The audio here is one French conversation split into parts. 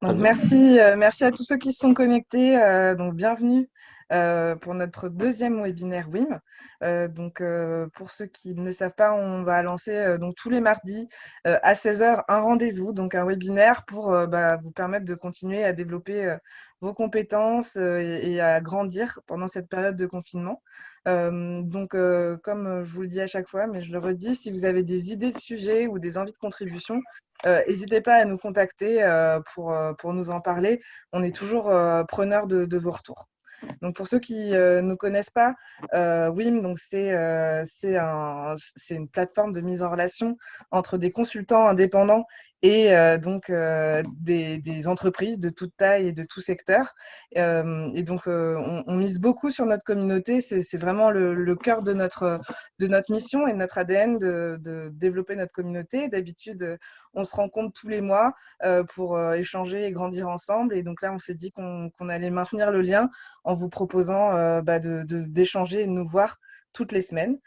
Très Donc bien. merci à tous ceux qui se sont connectés. Donc bienvenue pour notre deuxième webinaire WIM. Pour ceux qui ne savent pas, on va lancer donc tous les mardis à 16 heures un rendez-vous, donc un webinaire pour vous permettre de continuer à développer vos compétences et à grandir pendant cette période de confinement. Comme je vous le dis à chaque fois, mais je le redis, si vous avez des idées de sujets ou des envies de contribution, n'hésitez pas à nous contacter pour nous en parler. On est toujours preneur de vos retours. Donc pour ceux qui ne nous connaissent pas, WIM, c'est une plateforme de mise en relation entre des consultants indépendants et des entreprises de toute taille et de tout secteur. On mise beaucoup sur notre communauté. C'est vraiment le cœur de notre mission et de notre ADN de développer notre communauté. D'habitude, on se rencontre tous les mois pour échanger et grandir ensemble. Et donc là, on s'est dit qu'on allait maintenir le lien en vous proposant d'échanger et de nous voir toutes les semaines.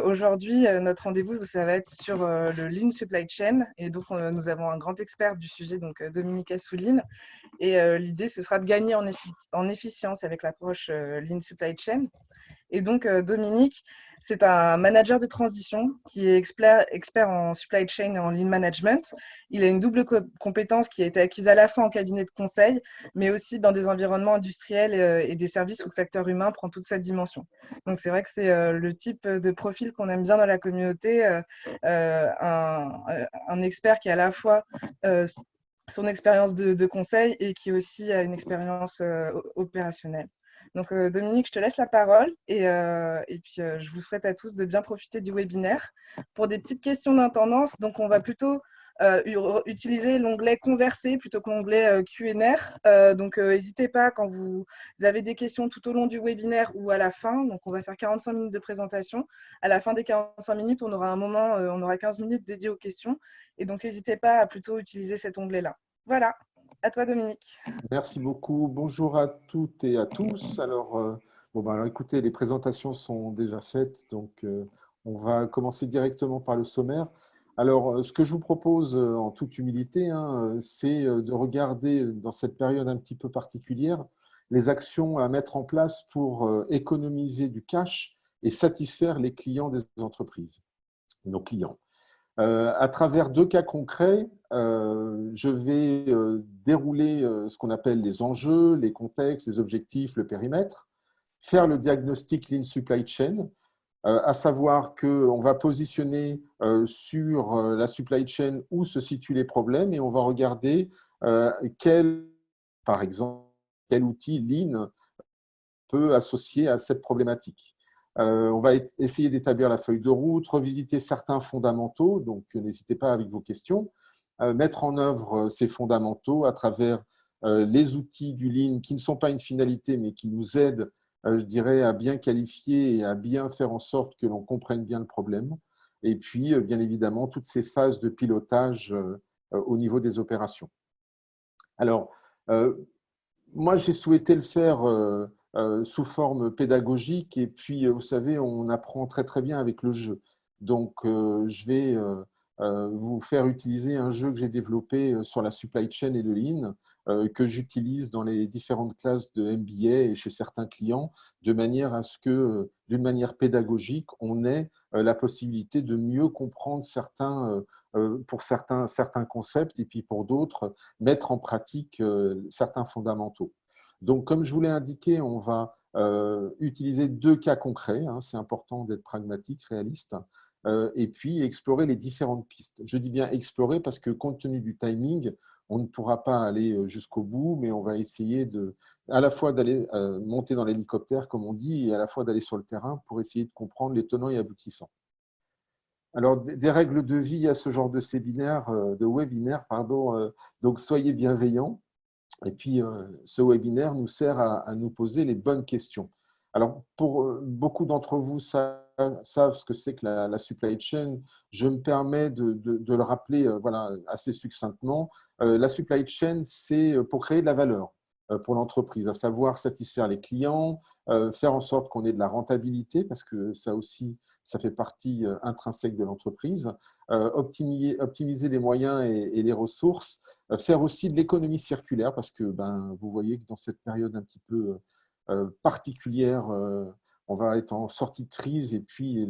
Aujourd'hui, notre rendez-vous, ça va être sur le Lean Supply Chain. Et donc, nous avons un grand expert du sujet, donc Dominique Assouline. Et l'idée, ce sera de gagner en efficience avec l'approche Lean Supply Chain. Et donc, Dominique, c'est un manager de transition qui est expert en supply chain et en lean management. Il a une double compétence qui a été acquise à la fois en cabinet de conseil, mais aussi dans des environnements industriels et des services où le facteur humain prend toute sa dimension. Donc, c'est vrai que c'est le type de profil qu'on aime bien dans la communauté, un expert qui a à la fois son expérience de conseil et qui aussi a une expérience opérationnelle. Donc, Dominique, je te laisse la parole je vous souhaite à tous de bien profiter du webinaire. Pour des petites questions d'intendance, donc on va plutôt utiliser l'onglet Converser plutôt que l'onglet Q&R. N'hésitez pas quand vous avez des questions tout au long du webinaire ou à la fin. Donc, on va faire 45 minutes de présentation. À la fin des 45 minutes, on aura un moment, on aura 15 minutes dédiées aux questions. Et donc, n'hésitez pas à plutôt utiliser cet onglet-là. Voilà, à toi Dominique. Merci beaucoup. Bonjour à toutes et à tous. Alors, écoutez, les présentations sont déjà faites, donc on va commencer directement par le sommaire. Alors, ce que je vous propose en toute humilité, hein, c'est de regarder dans cette période un petit peu particulière les actions à mettre en place pour économiser du cash et satisfaire les clients des entreprises, nos clients. À travers deux cas concrets, je vais dérouler ce qu'on appelle les enjeux, les contextes, les objectifs, le périmètre, faire le diagnostic Lean Supply Chain, à savoir qu'on va positionner sur la supply chain où se situent les problèmes et on va regarder quel, par exemple, quel outil Lean peut associer à cette problématique. On va essayer d'établir la feuille de route, revisiter certains fondamentaux, donc n'hésitez pas avec vos questions, mettre en œuvre ces fondamentaux à travers les outils du Lean qui ne sont pas une finalité, mais qui nous aident, je dirais, à bien qualifier et à bien faire en sorte que l'on comprenne bien le problème. Et puis, bien évidemment, toutes ces phases de pilotage au niveau des opérations. Alors, moi, j'ai souhaité le faire sous forme pédagogique et puis, vous savez, on apprend très très bien avec le jeu. Donc, je vais vous faire utiliser un jeu que j'ai développé sur la supply chain et le lean, que j'utilise dans les différentes classes de MBA et chez certains clients, de manière à ce que, d'une manière pédagogique, on ait la possibilité de mieux comprendre pour certains concepts et puis pour d'autres, mettre en pratique certains fondamentaux. Donc, comme je vous l'ai indiqué, on va utiliser deux cas concrets. Hein, c'est important d'être pragmatique, réaliste. Et puis, explorer les différentes pistes. Je dis bien explorer parce que, compte tenu du timing, on ne pourra pas aller jusqu'au bout, mais on va essayer à la fois d'aller monter dans l'hélicoptère, comme on dit, et à la fois d'aller sur le terrain pour essayer de comprendre les tenants et aboutissants. Alors, des règles de vie à ce genre de séminaire, de webinaire, pardon. Donc, soyez bienveillants. Et puis, ce webinaire nous sert à nous poser les bonnes questions. Alors, pour beaucoup d'entre vous savent ce que c'est que la supply chain. Je me permets de le rappeler voilà, assez succinctement. La supply chain, c'est pour créer de la valeur pour l'entreprise, à savoir satisfaire les clients, faire en sorte qu'on ait de la rentabilité, parce que ça aussi, ça fait partie intrinsèque de l'entreprise, optimiser les moyens et les ressources, faire aussi de l'économie circulaire, parce que vous voyez que dans cette période un petit peu particulière, on va être en sortie de crise, et puis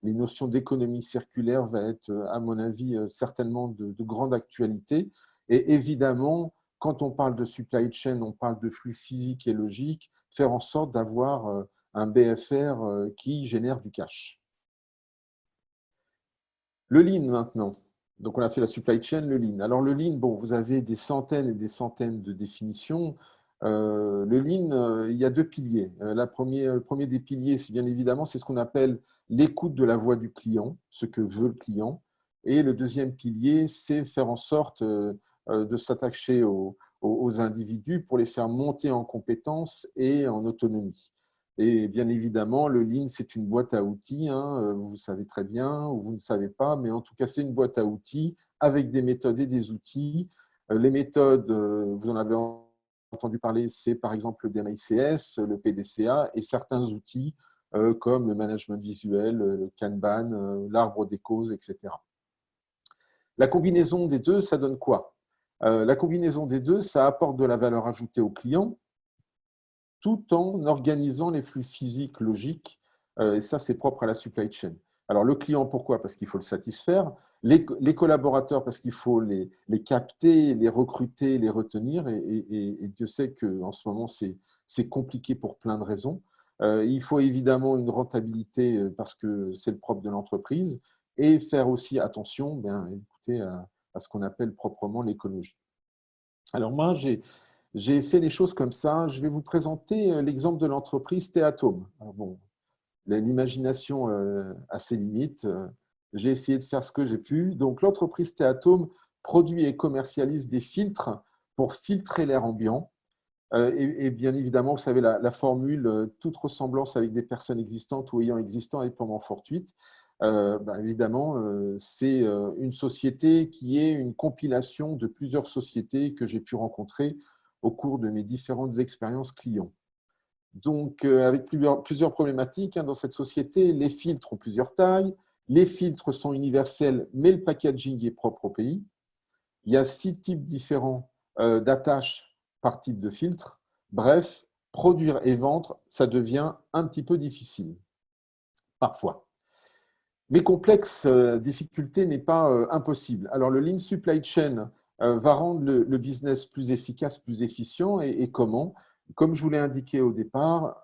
les notions d'économie circulaire vont être, à mon avis, certainement de grande actualité. Et évidemment, quand on parle de supply chain, on parle de flux physiques et logiques, faire en sorte d'avoir un BFR qui génère du cash. Le lean maintenant. Donc, on a fait la supply chain, le lean. Alors, le lean, bon, vous avez des centaines et des centaines de définitions. Le lean, il y a deux piliers. Le premier des piliers, c'est bien évidemment, c'est ce qu'on appelle l'écoute de la voix du client, ce que veut le client. Et le deuxième pilier, c'est faire en sorte de s'attacher aux individus pour les faire monter en compétences et en autonomie. Et bien évidemment, le Lean, c'est une boîte à outils, hein, vous savez très bien, ou vous ne savez pas, mais en tout cas, c'est une boîte à outils avec des méthodes et des outils. Les méthodes, vous en avez entendu parler, c'est par exemple le DMICS, le PDCA et certains outils comme le management visuel, le Kanban, l'arbre des causes, etc. La combinaison des deux, ça donne quoi? La combinaison des deux, ça apporte de la valeur ajoutée au client, tout en organisant les flux physiques logiques. Et ça, c'est propre à la supply chain. Alors, le client, pourquoi? Parce qu'il faut le satisfaire. Les collaborateurs, parce qu'il faut les capter, les recruter, les retenir. Et Dieu sait qu'en ce moment, c'est compliqué pour plein de raisons. Il faut évidemment une rentabilité parce que c'est le propre de l'entreprise. Et faire aussi attention, écoutez, à ce qu'on appelle proprement l'écologie. Alors moi, j'ai fait les choses comme ça. Je vais vous présenter l'exemple de l'entreprise Teatom. Alors bon, l'imagination a ses limites. J'ai essayé de faire ce que j'ai pu. Donc, l'entreprise Teatom produit et commercialise des filtres pour filtrer l'air ambiant. Et bien évidemment, vous savez, la formule, toute ressemblance avec des personnes existantes ou ayant existant est purement fortuite. Évidemment, c'est une société qui est une compilation de plusieurs sociétés que j'ai pu rencontrer au cours de mes différentes expériences clients. Donc, avec plusieurs problématiques dans cette société, les filtres ont plusieurs tailles, les filtres sont universels, mais le packaging est propre au pays. Il y a 6 types différents d'attaches par type de filtre. Bref, produire et vendre, ça devient un petit peu difficile, parfois. Mais complexe, difficulté n'est pas impossible. Alors, le Lean Supply Chain va rendre le business plus efficace, plus efficient. Et comment? Comme je vous l'ai indiqué au départ,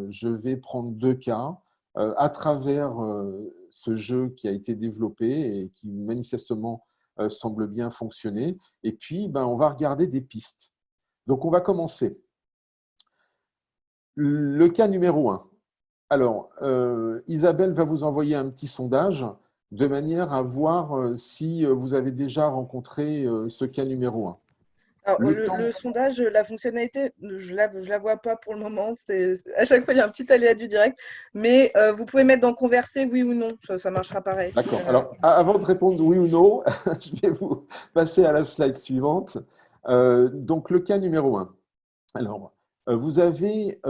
je vais prendre deux cas à travers ce jeu qui a été développé et qui manifestement semble bien fonctionner. Et puis, on va regarder des pistes. Donc, on va commencer. Le cas numéro 1. Alors, Isabelle va vous envoyer un petit sondage de manière à voir si vous avez déjà rencontré ce cas numéro 1. Alors, le sondage, la fonctionnalité, je la vois pas pour le moment. À chaque fois, il y a un petit aléa du direct. Mais vous pouvez mettre dans converser oui ou non. Ça marchera pareil. D'accord. Alors, avant de répondre oui ou non, je vais vous passer à la slide suivante. Donc, le cas numéro 1. Alors, vous avez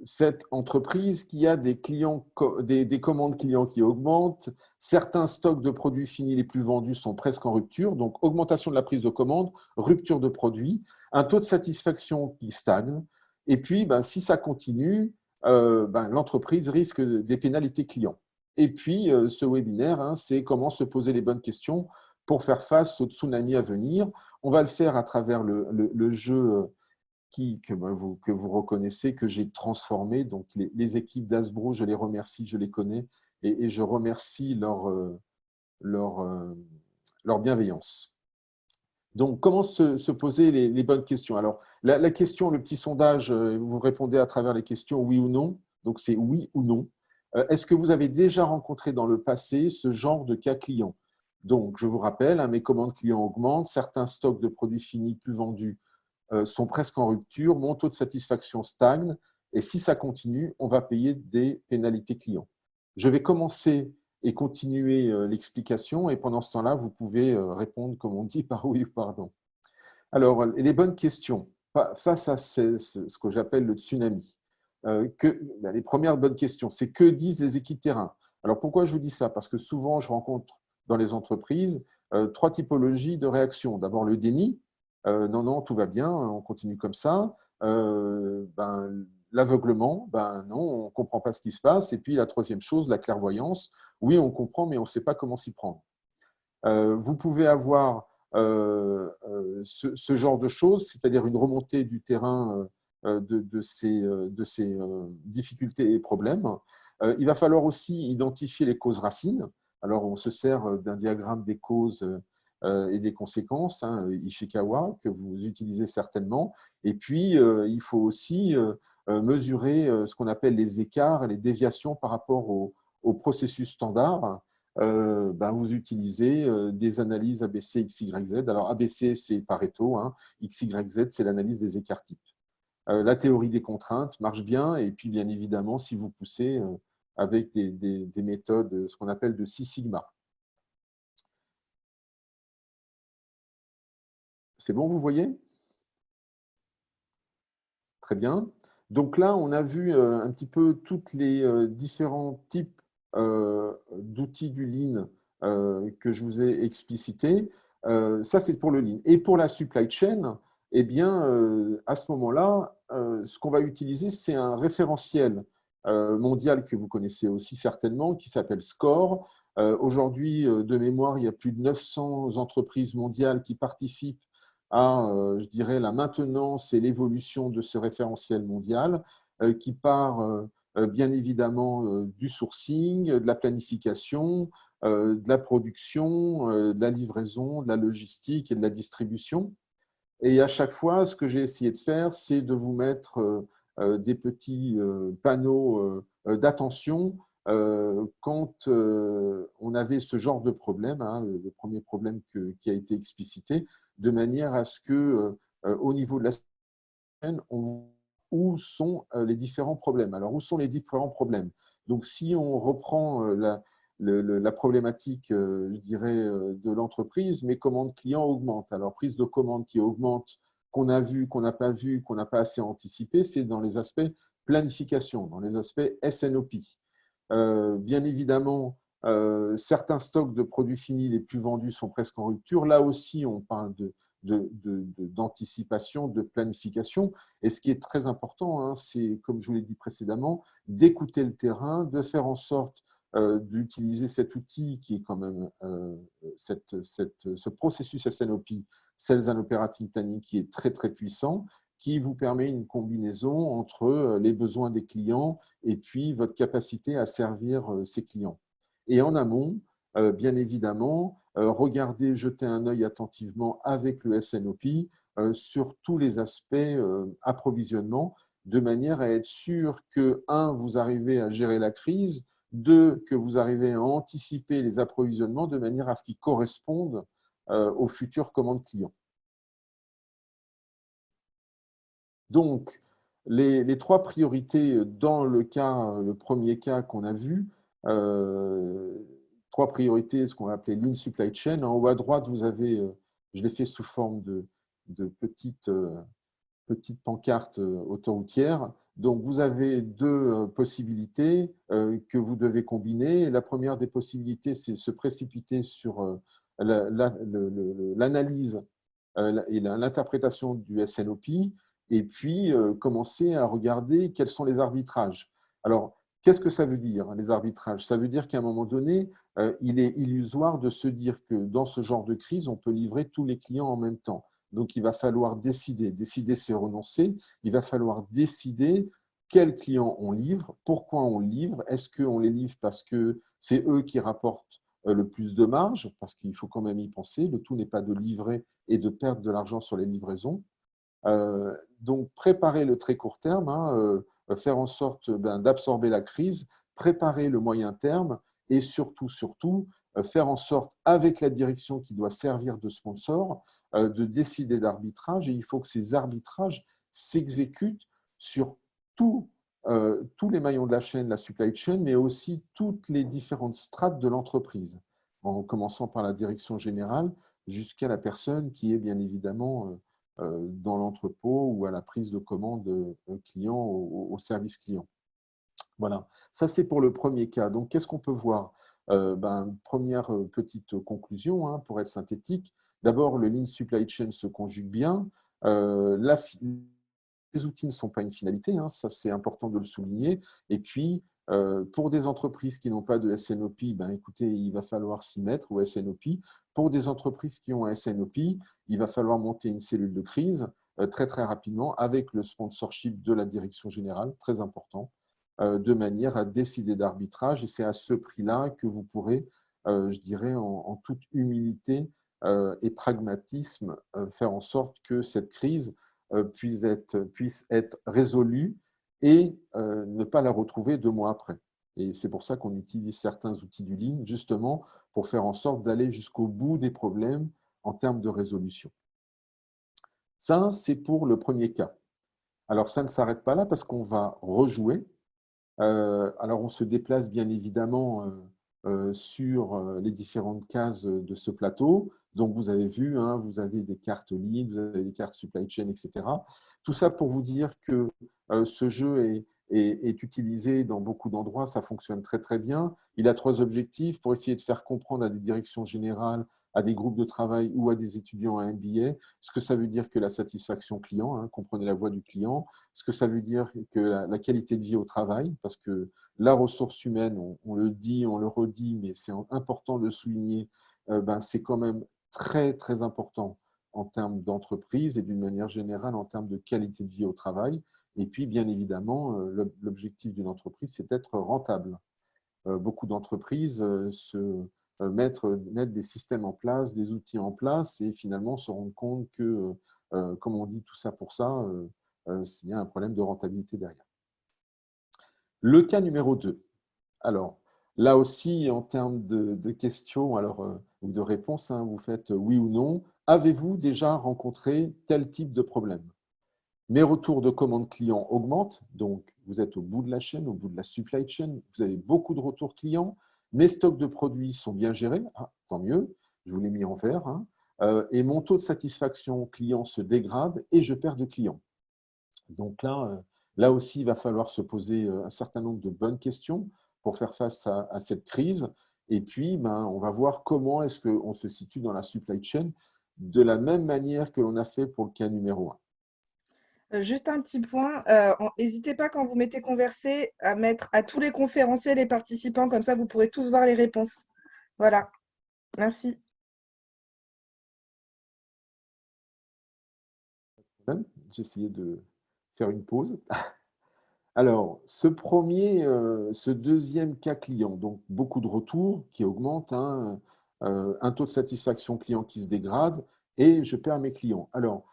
cette entreprise qui a des commandes clients qui augmentent. Certains stocks de produits finis les plus vendus sont presque en rupture. Donc, augmentation de la prise de commande, rupture de produits, un taux de satisfaction qui stagne. Et puis, si ça continue, l'entreprise risque des pénalités clients. Et puis, ce webinaire, c'est comment se poser les bonnes questions pour faire face au tsunami à venir. On va le faire à travers le jeu que vous reconnaissez, que j'ai transformé. Donc, les équipes d'Asbro, je les remercie, je les connais et je remercie leur bienveillance. Donc, comment se poser les bonnes questions? Alors, la question, le petit sondage, vous répondez à travers les questions oui ou non. Donc, c'est oui ou non. Est-ce que vous avez déjà rencontré dans le passé ce genre de cas client? Donc, je vous rappelle, mes commandes clients augmentent, certains stocks de produits finis plus vendus sont presque en rupture, mon taux de satisfaction stagne, et si ça continue, on va payer des pénalités clients. Je vais commencer et continuer l'explication, et pendant ce temps-là, vous pouvez répondre, comme on dit, par oui ou par non. Alors, les bonnes questions face à ce que j'appelle le tsunami. Les premières bonnes questions, c'est que disent les équipes terrain? Alors, pourquoi je vous dis ça? Parce que souvent, je rencontre dans les entreprises trois typologies de réactions. D'abord, le déni. Non, non, tout va bien, on continue comme ça. L'aveuglement, non, on ne comprend pas ce qui se passe. Et puis, la troisième chose, la clairvoyance. Oui, on comprend, mais on ne sait pas comment s'y prendre. Vous pouvez avoir ce genre de choses, c'est-à-dire une remontée du terrain de ces difficultés et problèmes. Il va falloir aussi identifier les causes racines. Alors, on se sert d'un diagramme des causes et des conséquences, hein, Ishikawa, que vous utilisez certainement. Et puis, il faut aussi mesurer ce qu'on appelle les écarts et les déviations par rapport au processus standard. Vous utilisez des analyses ABC, XYZ. Alors, ABC, c'est Pareto, hein. XYZ, c'est l'analyse des écarts types. La théorie des contraintes marche bien, et puis, bien évidemment, si vous poussez avec des méthodes, ce qu'on appelle de Six Sigma. C'est bon, vous voyez? Très bien. Donc là, on a vu un petit peu tous les différents types d'outils du Lean que je vous ai explicités. Ça, c'est pour le Lean. Et pour la supply chain, eh bien, à ce moment-là, ce qu'on va utiliser, c'est un référentiel mondial que vous connaissez aussi certainement, qui s'appelle SCORE. Aujourd'hui, de mémoire, il y a plus de 900 entreprises mondiales qui participent à, je dirais, la maintenance et l'évolution de ce référentiel mondial qui part bien évidemment du sourcing, de la planification, de la production, de la livraison, de la logistique et de la distribution. Et à chaque fois, ce que j'ai essayé de faire, c'est de vous mettre des petits panneaux d'attention quand on avait ce genre de problème, hein, le premier problème qui a été explicité, de manière à ce que, au niveau de la chaîne, où sont les différents problèmes. Alors, où sont les différents problèmes? Donc, si on reprend la problématique, je dirais, de l'entreprise, mes commandes clients augmentent. Alors, prise de commande qui augmente, qu'on a vu, qu'on n'a pas vu, qu'on n'a pas assez anticipé, c'est dans les aspects planification, dans les aspects SNOP. Bien évidemment, certains stocks de produits finis les plus vendus sont presque en rupture. Là aussi, on parle d'anticipation, de planification. Et ce qui est très important, hein, c'est, comme je vous l'ai dit précédemment, d'écouter le terrain, de faire en sorte d'utiliser cet outil qui est quand même ce processus SNOP, Sales and Operating Planning, qui est très, très puissant, qui vous permet une combinaison entre les besoins des clients et puis votre capacité à servir ces clients. Et en amont, bien évidemment, regardez, jetez un œil attentivement avec le SNOP sur tous les aspects approvisionnement, de manière à être sûr que, un, vous arrivez à gérer la crise, deux, que vous arrivez à anticiper les approvisionnements de manière à ce qu'ils correspondent aux futures commandes clients. Donc, les trois priorités dans le premier cas qu'on a vu, trois priorités, ce qu'on va appeler Lean Supply Chain. En haut à droite, vous avez, je l'ai fait sous forme de petites pancartes autoroutières. Donc, vous avez deux possibilités que vous devez combiner. La première des possibilités, c'est se précipiter sur l'analyse et l'interprétation du SNOP, et puis commencer à regarder quels sont les arbitrages. Alors, qu'est-ce que ça veut dire, les arbitrages? Ça veut dire qu'à un moment donné, il est illusoire de se dire que dans ce genre de crise, on peut livrer tous les clients en même temps. Donc, il va falloir décider. Décider, c'est renoncer. Il va falloir décider quels clients on livre, pourquoi on livre. Est-ce qu'on les livre parce que c'est eux qui rapportent le plus de marge, parce qu'il faut quand même y penser. Le tout n'est pas de livrer et de perdre de l'argent sur les livraisons. Donc, préparer le très court terme, hein, faire en sorte d'absorber la crise, préparer le moyen terme et surtout, faire en sorte, avec la direction qui doit servir de sponsor, de décider d'arbitrage. Et il faut que ces arbitrages s'exécutent sur tous les maillons de la chaîne, la supply chain, mais aussi toutes les différentes strates de l'entreprise, en commençant par la direction générale jusqu'à la personne qui est bien évidemment dans l'entrepôt ou à la prise de commande client, au service client. Voilà, ça c'est pour le premier cas. Donc, qu'est-ce qu'on peut voir? Première petite conclusion, hein, pour être synthétique. D'abord, le Lean Supply Chain se conjugue bien. Les outils ne sont pas une finalité, hein, ça c'est important de le souligner. Et puis, pour des entreprises qui n'ont pas de SNOP, écoutez, il va falloir s'y mettre au SNOP. Pour des entreprises qui ont un SNOP, il va falloir monter une cellule de crise très très rapidement avec le sponsorship de la direction générale, très important, de manière à décider d'arbitrage. Et c'est à ce prix-là que vous pourrez, je dirais, en toute humilité et pragmatisme, faire en sorte que cette crise puisse être résolue et ne pas la retrouver 2 mois après. Et c'est pour ça qu'on utilise certains outils du Lean, justement, pour faire en sorte d'aller jusqu'au bout des problèmes en termes de résolution. Ça, c'est pour le premier cas. Alors, ça ne s'arrête pas là parce qu'on va rejouer. Alors, on se déplace bien évidemment sur les différentes cases de ce plateau. Donc, vous avez vu, hein, vous avez des cartes Lean, vous avez des cartes supply chain, etc. Tout ça pour vous dire que ce jeu est utilisé dans beaucoup d'endroits, ça fonctionne très très bien. Il a 3 objectifs pour essayer de faire comprendre à des directions générales, à des groupes de travail ou à des étudiants à MBA ce que ça veut dire que la satisfaction client, hein, comprenez la voix du client, ce que ça veut dire que la qualité de vie au travail, parce que la ressource humaine, on le dit, on le redit, mais c'est important de le souligner, c'est quand même très, très important en termes d'entreprise et d'une manière générale en termes de qualité de vie au travail. Et puis, bien évidemment, l'objectif d'une entreprise, c'est d'être rentable. Beaucoup d'entreprises mettent des systèmes en place, des outils en place et finalement se rendent compte que, comme on dit tout ça pour ça, il y a un problème de rentabilité derrière. Le cas numéro 2. Alors, là aussi, en termes de questions ou de réponses, hein, vous faites oui ou non. Avez-vous déjà rencontré tel type de problème? Mes retours de commandes clients augmentent, donc vous êtes au bout de la chaîne, au bout de la supply chain, vous avez beaucoup de retours clients. Mes stocks de produits sont bien gérés, tant mieux, je vous l'ai mis en vert. Hein. Et mon taux de satisfaction client se dégrade et je perds de clients. Donc là aussi, il va falloir se poser un certain nombre de bonnes questions pour faire face à cette crise. Et puis, on va voir comment est-ce qu'on se situe dans la supply chain de la même manière que l'on a fait pour le cas numéro 1. Juste un petit point, n'hésitez pas quand vous mettez converser à mettre à tous les conférenciers, les participants, comme ça vous pourrez tous voir les réponses. Voilà, merci. J'ai essayé de faire une pause. Alors, ce deuxième cas client, donc beaucoup de retours qui augmentent, hein, un taux de satisfaction client qui se dégrade et je perds mes clients. Alors,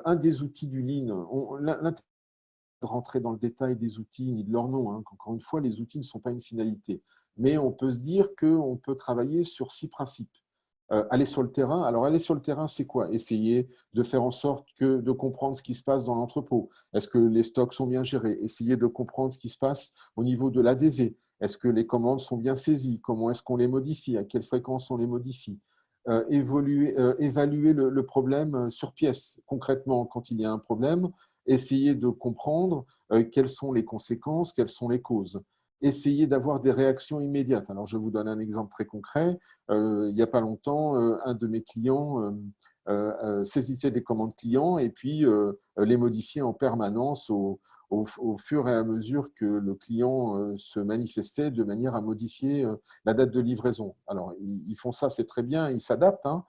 un des outils du Lean, de rentrer dans le détail des outils ni de leur nom. Hein. Encore une fois, les outils ne sont pas une finalité. Mais on peut se dire qu'on peut travailler sur 6 principes. Aller sur le terrain. Alors, aller sur le terrain, c'est quoi? Essayer de faire en sorte de comprendre ce qui se passe dans l'entrepôt. Est-ce que les stocks sont bien gérés? Essayer de comprendre ce qui se passe au niveau de l'ADV. Est-ce que les commandes sont bien saisies? Comment est-ce qu'on les modifie? À quelle fréquence on les modifie? Évaluer le problème sur pièce. Concrètement, quand il y a un problème, essayer de comprendre quelles sont les conséquences, quelles sont les causes. Essayer d'avoir des réactions immédiates. Alors, je vous donne un exemple très concret. Il n'y a pas longtemps, un de mes clients saisissait des commandes clients et puis les modifiait en permanence au fur et à mesure que le client se manifestait de manière à modifier la date de livraison. Alors, ils font ça, c'est très bien, ils s'adaptent, hein,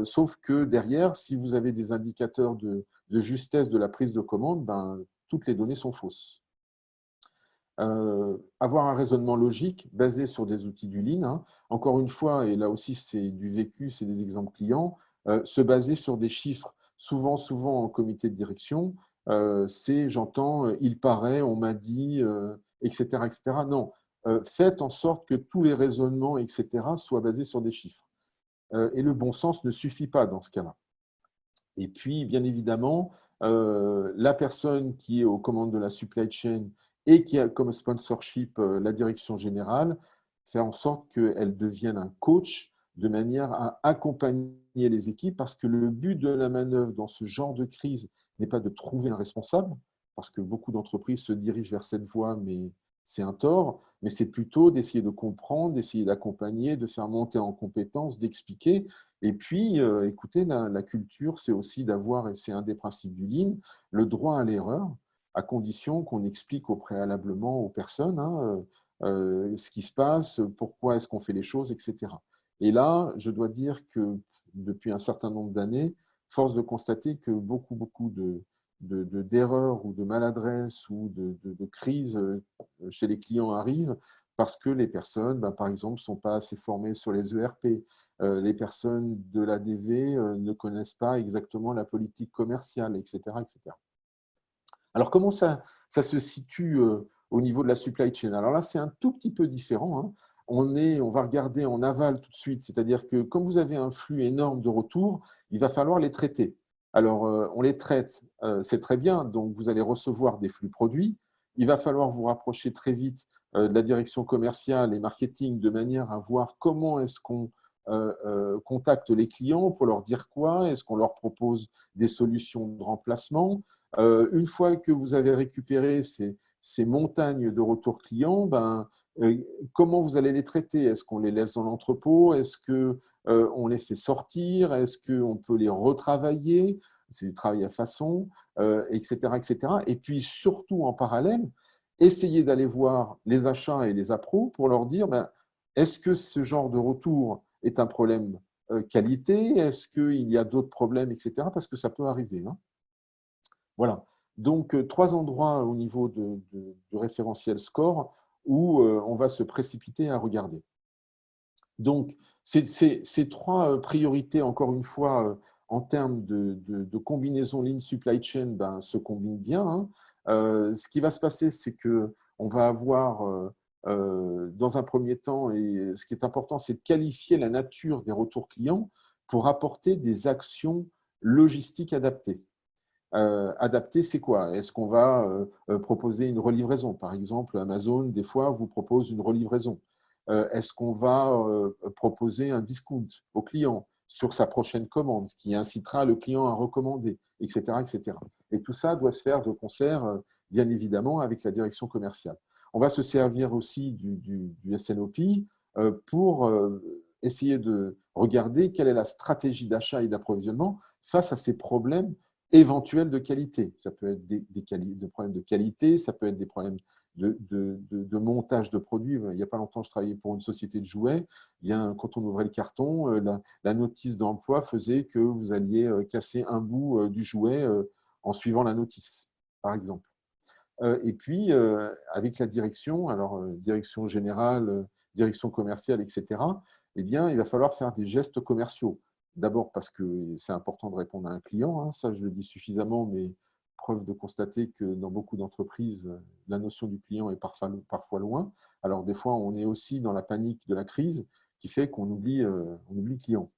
sauf que derrière, si vous avez des indicateurs de justesse de la prise de commande, toutes les données sont fausses. Avoir un raisonnement logique basé sur des outils du Lean. Hein. Encore une fois, et là aussi c'est du vécu, c'est des exemples clients, se baser sur des chiffres. Souvent en comité de direction, c'est j'entends, il paraît, on m'a dit, etc., etc. Non, faites en sorte que tous les raisonnements, etc., soient basés sur des chiffres. Et le bon sens ne suffit pas dans ce cas-là. Et puis, bien évidemment, la personne qui est aux commandes de la supply chain et qui a comme sponsorship la direction générale, faire en sorte qu'elle devienne un coach de manière à accompagner les équipes parce que le but de la manœuvre dans ce genre de crise n'est pas de trouver un responsable, parce que beaucoup d'entreprises se dirigent vers cette voie, mais c'est un tort, mais c'est plutôt d'essayer de comprendre, d'essayer d'accompagner, de faire monter en compétences, d'expliquer. Et puis, écoutez, la culture, c'est aussi d'avoir, et c'est un des principes du Lean, le droit à l'erreur, à condition qu'on explique au préalablement aux personnes ce qui se passe, pourquoi est-ce qu'on fait les choses, etc. Et là, je dois dire que depuis un certain nombre d'années, force de constater que beaucoup d'erreurs ou de maladresses ou de crises chez les clients arrivent parce que les personnes, par exemple, ne sont pas assez formées sur les ERP. Les personnes de l'ADV ne connaissent pas exactement la politique commerciale, etc., etc. Alors, comment ça se situe au niveau de la supply chain? Alors là, c'est un tout petit peu différent, hein. On va regarder en aval tout de suite, c'est-à-dire que comme vous avez un flux énorme de retours, il va falloir les traiter. Alors, on les traite, c'est très bien, donc vous allez recevoir des flux produits. Il va falloir vous rapprocher très vite de la direction commerciale et marketing de manière à voir comment est-ce qu'on contacte les clients pour leur dire quoi, est-ce qu'on leur propose des solutions de remplacement. Une fois que vous avez récupéré ces montagnes de retours clients, comment vous allez les traiter? Est-ce qu'on les laisse dans l'entrepôt? Est-ce qu'on les fait sortir? Est-ce qu'on peut les retravailler? C'est du travail à façon, etc., etc. Et puis surtout en parallèle, essayez d'aller voir les achats et les appros pour leur dire est-ce que ce genre de retour est un problème qualité? Est-ce qu'il y a d'autres problèmes, etc. Parce que ça peut arriver, hein. Voilà. Donc, trois endroits au niveau du référentiel score où on va se précipiter à regarder. Donc, ces trois priorités, encore une fois, en termes de combinaison Lean Supply Chain, se combinent bien, hein. Ce qui va se passer, c'est qu'on va avoir, dans un premier temps, et ce qui est important, c'est de qualifier la nature des retours clients pour apporter des actions logistiques adaptées. Adapté, c'est quoi? Est-ce qu'on va proposer une relivraison? Par exemple, Amazon, des fois, vous propose une relivraison. Est-ce qu'on va proposer un discount au client sur sa prochaine commande, ce qui incitera le client à recommander, etc., etc. Et tout ça doit se faire de concert, bien évidemment, avec la direction commerciale. On va se servir aussi du SNOP pour essayer de regarder quelle est la stratégie d'achat et d'approvisionnement face à ces problèmes éventuels de qualité. Ça peut être des problèmes de qualité, ça peut être des problèmes de montage de produits. Il n'y a pas longtemps, je travaillais pour une société de jouets. Bien, quand on ouvrait le carton, la notice d'emploi faisait que vous alliez casser un bout du jouet en suivant la notice, par exemple. Et puis, avec la direction, alors direction générale, direction commerciale, etc., eh bien, il va falloir faire des gestes commerciaux. D'abord parce que c'est important de répondre à un client, hein, ça je le dis suffisamment, mais preuve de constater que dans beaucoup d'entreprises, la notion du client est parfois loin. Alors des fois, on est aussi dans la panique de la crise qui fait qu'on oublie le client.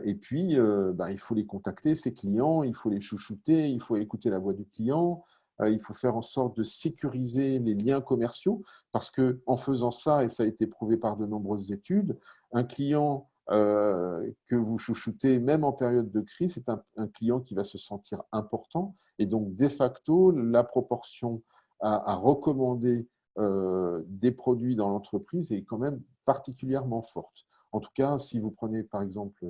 Et puis, il faut les contacter, ces clients, il faut les chouchouter, il faut écouter la voix du client, il faut faire en sorte de sécuriser les liens commerciaux, parce qu'en faisant ça, et ça a été prouvé par de nombreuses études, un client que vous chouchoutez, même en période de crise, c'est un client qui va se sentir important, et donc, de facto, la proportion à recommander des produits dans l'entreprise est quand même particulièrement forte. En tout cas, si vous prenez par exemple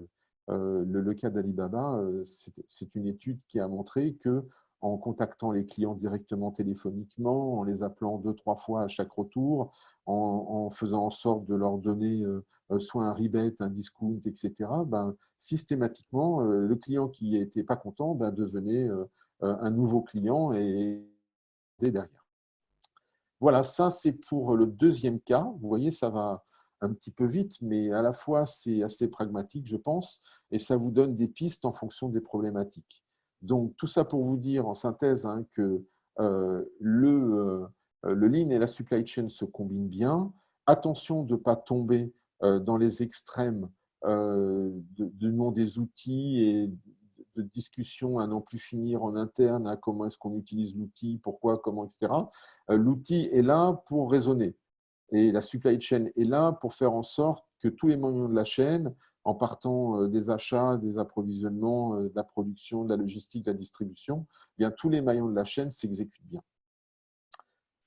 le cas d'Alibaba, c'est une étude qui a montré que en contactant les clients directement téléphoniquement, en les appelant 2-3 fois à chaque retour, en faisant en sorte de leur donner soit un rebate, un discount, etc., systématiquement, le client qui n'était pas content devenait un nouveau client et derrière. Voilà, ça c'est pour le deuxième cas. Vous voyez, ça va un petit peu vite, mais à la fois c'est assez pragmatique, je pense, et ça vous donne des pistes en fonction des problématiques. Donc tout ça pour vous dire en synthèse que le lean et la supply chain se combinent bien. Attention de ne pas tomber dans les extrêmes du nom des outils et de discussion à n'en plus finir en interne, à comment est-ce qu'on utilise l'outil, pourquoi, comment, etc. L'outil est là pour raisonner et la supply chain est là pour faire en sorte que tous les maillons de la chaîne, en partant des achats, des approvisionnements, de la production, de la logistique, de la distribution, eh bien, tous les maillons de la chaîne s'exécutent bien.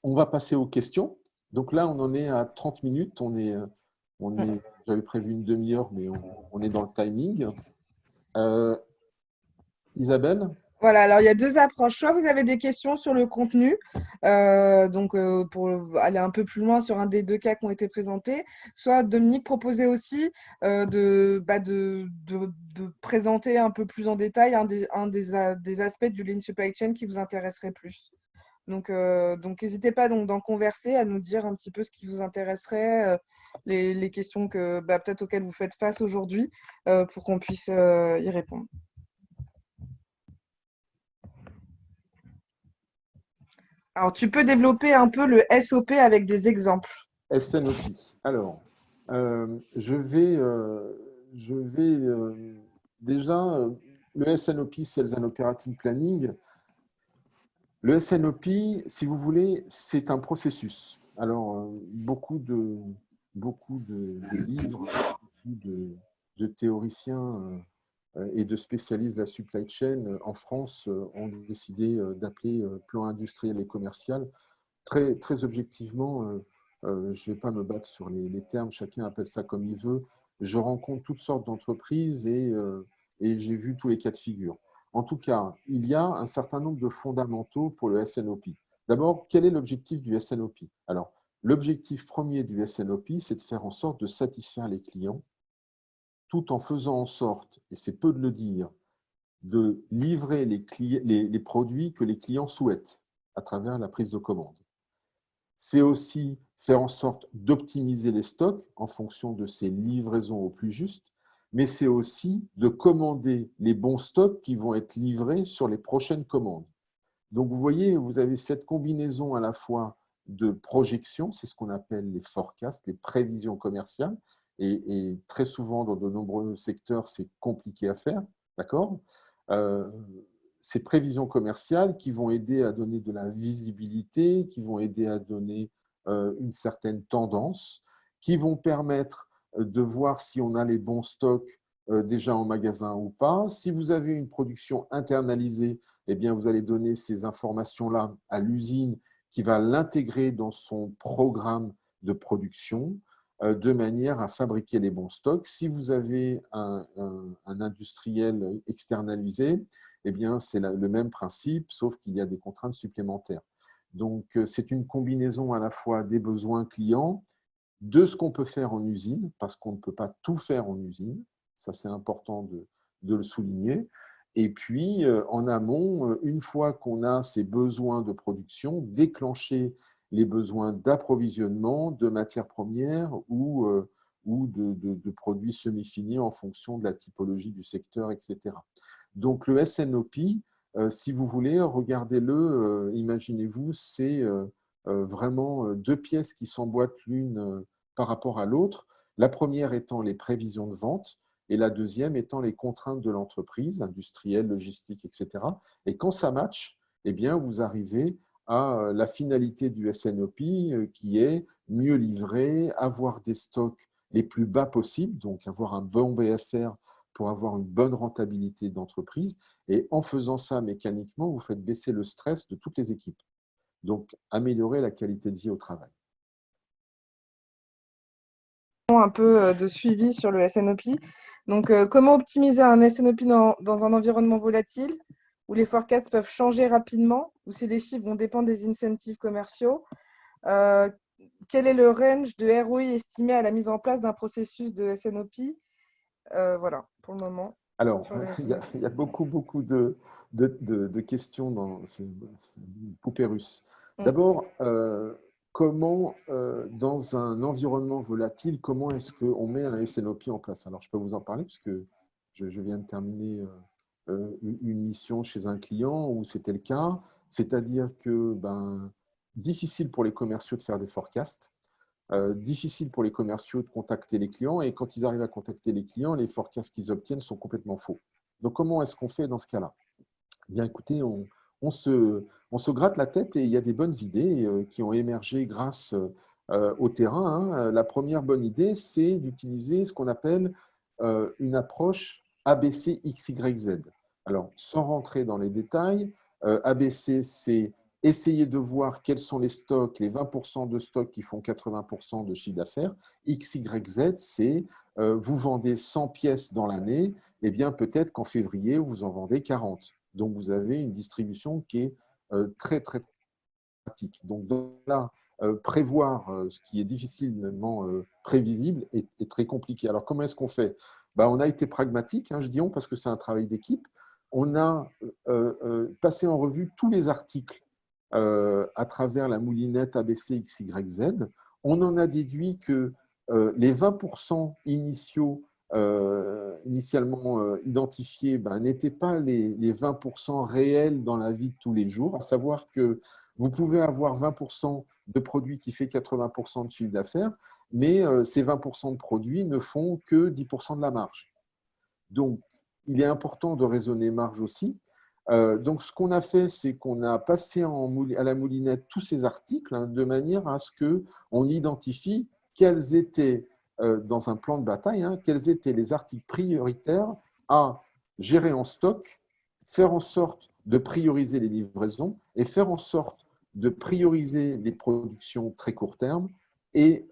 On va passer aux questions. Donc là, on en est à 30 minutes. J'avais prévu une demi-heure, mais on est dans le timing. Euh, Isabelle? Voilà, alors il y a deux approches. Soit vous avez des questions sur le contenu, pour aller un peu plus loin sur un des deux cas qui ont été présentés, soit Dominique proposait aussi de présenter un peu plus en détail des aspects du Lean Supply Chain qui vous intéresserait plus. Donc n'hésitez pas donc d'en converser, à nous dire un petit peu ce qui vous intéresserait, les questions que peut-être auxquelles vous faites face aujourd'hui, pour qu'on puisse y répondre. Alors, tu peux développer un peu le SOP avec des exemples. SNOP. Alors, je vais déjà, le SNOP, Sales and Operating Planning. Le SNOP, si vous voulez, c'est un processus. Alors, beaucoup de livres, beaucoup de théoriciens et de spécialistes de la supply chain en France ont décidé d'appeler plan industriel et commercial. Très objectivement, je ne vais pas me battre sur les termes, chacun appelle ça comme il veut. Je rencontre toutes sortes d'entreprises et j'ai vu tous les cas de figure. En tout cas, il y a un certain nombre de fondamentaux pour le SNOP. D'abord, quel est l'objectif du SNOP? Alors, l'objectif premier du SNOP, c'est de faire en sorte de satisfaire les clients, tout en faisant en sorte, et c'est peu de le dire, de livrer les produits que les clients souhaitent à travers la prise de commande. C'est aussi faire en sorte d'optimiser les stocks en fonction de ces livraisons au plus juste, mais c'est aussi de commander les bons stocks qui vont être livrés sur les prochaines commandes. Donc, vous voyez, vous avez cette combinaison à la fois de projection, c'est ce qu'on appelle les forecasts, les prévisions commerciales, et très souvent, dans de nombreux secteurs, c'est compliqué à faire, d'accord Ces prévisions commerciales qui vont aider à donner de la visibilité, qui vont aider à donner une certaine tendance, qui vont permettre de voir si on a les bons stocks déjà en magasin ou pas. Si vous avez une production internalisée, eh bien, vous allez donner ces informations-là à l'usine qui va l'intégrer dans son programme de production de manière à fabriquer les bons stocks. Si vous avez un industriel externalisé, eh bien, c'est le même principe, sauf qu'il y a des contraintes supplémentaires. Donc, c'est une combinaison à la fois des besoins clients, de ce qu'on peut faire en usine, parce qu'on ne peut pas tout faire en usine, ça c'est important de le souligner. Et puis, en amont, une fois qu'on a ces besoins de production, déclencher les besoins d'approvisionnement, de matières premières ou de produits semi-finis en fonction de la typologie du secteur, etc. Donc, le SNOP, si vous voulez, regardez-le, imaginez-vous, c'est vraiment deux pièces qui s'emboîtent l'une par rapport à l'autre. La première étant les prévisions de vente et la deuxième étant les contraintes de l'entreprise, industrielle, logistique, etc. Et quand ça match, eh bien, vous arrivez à la finalité du SNOP qui est mieux livrer, avoir des stocks les plus bas possibles, donc avoir un bon BFR pour avoir une bonne rentabilité d'entreprise. Et en faisant ça mécaniquement, vous faites baisser le stress de toutes les équipes. Donc, améliorer la qualité de vie au travail. Un peu de suivi sur le SNOP. Donc, comment optimiser un SNOP dans un environnement volatile où les forecasts peuvent changer rapidement, où si les chiffres vont dépendre des incentives commerciaux. Quel est le range de ROI estimé à la mise en place d'un processus de SNOP? Voilà, pour le moment. Alors, il y a beaucoup de questions dans ces poupées russes. D'abord, comment, dans un environnement volatile, comment est-ce qu'on met un SNOP en place? Alors, je peux vous en parler puisque je viens de terminer une mission chez un client où c'était le cas. C'est-à-dire que, difficile pour les commerciaux de faire des forecasts. Difficile pour les commerciaux de contacter les clients et quand ils arrivent à contacter les clients, les forecasts qu'ils obtiennent sont complètement faux. Donc, comment est-ce qu'on fait dans ce cas-là? Bien, écoutez, on se gratte la tête et il y a des bonnes idées qui ont émergé grâce au terrain. Hein. La première bonne idée, c'est d'utiliser ce qu'on appelle une approche ABC XYZ. Alors, sans rentrer dans les détails, ABC, c'est essayez de voir quels sont les stocks, les 20% de stocks qui font 80% de chiffre d'affaires. X, Y, Z, c'est vous vendez 100 pièces dans l'année, eh bien peut-être qu'en février, vous en vendez 40. Donc, vous avez une distribution qui est très, très pratique. Donc, là, prévoir ce qui est difficilement prévisible est très compliqué. Alors, comment est-ce qu'on fait? On a été pragmatique, je dis on parce que c'est un travail d'équipe. On a passé en revue tous les articles à travers la moulinette ABC XYZ. On en a déduit que les 20% initialement identifiés n'étaient pas les 20% réels dans la vie de tous les jours, à savoir que vous pouvez avoir 20% de produits qui fait 80% de chiffre d'affaires, mais ces 20% de produits ne font que 10% de la marge. Donc, il est important de raisonner marge aussi. Donc, ce qu'on a fait, c'est qu'on a passé à la moulinette tous ces articles de manière à ce qu'on identifie quels étaient, dans un plan de bataille, quels étaient les articles prioritaires à gérer en stock, faire en sorte de prioriser les livraisons et faire en sorte de prioriser les productions très court terme et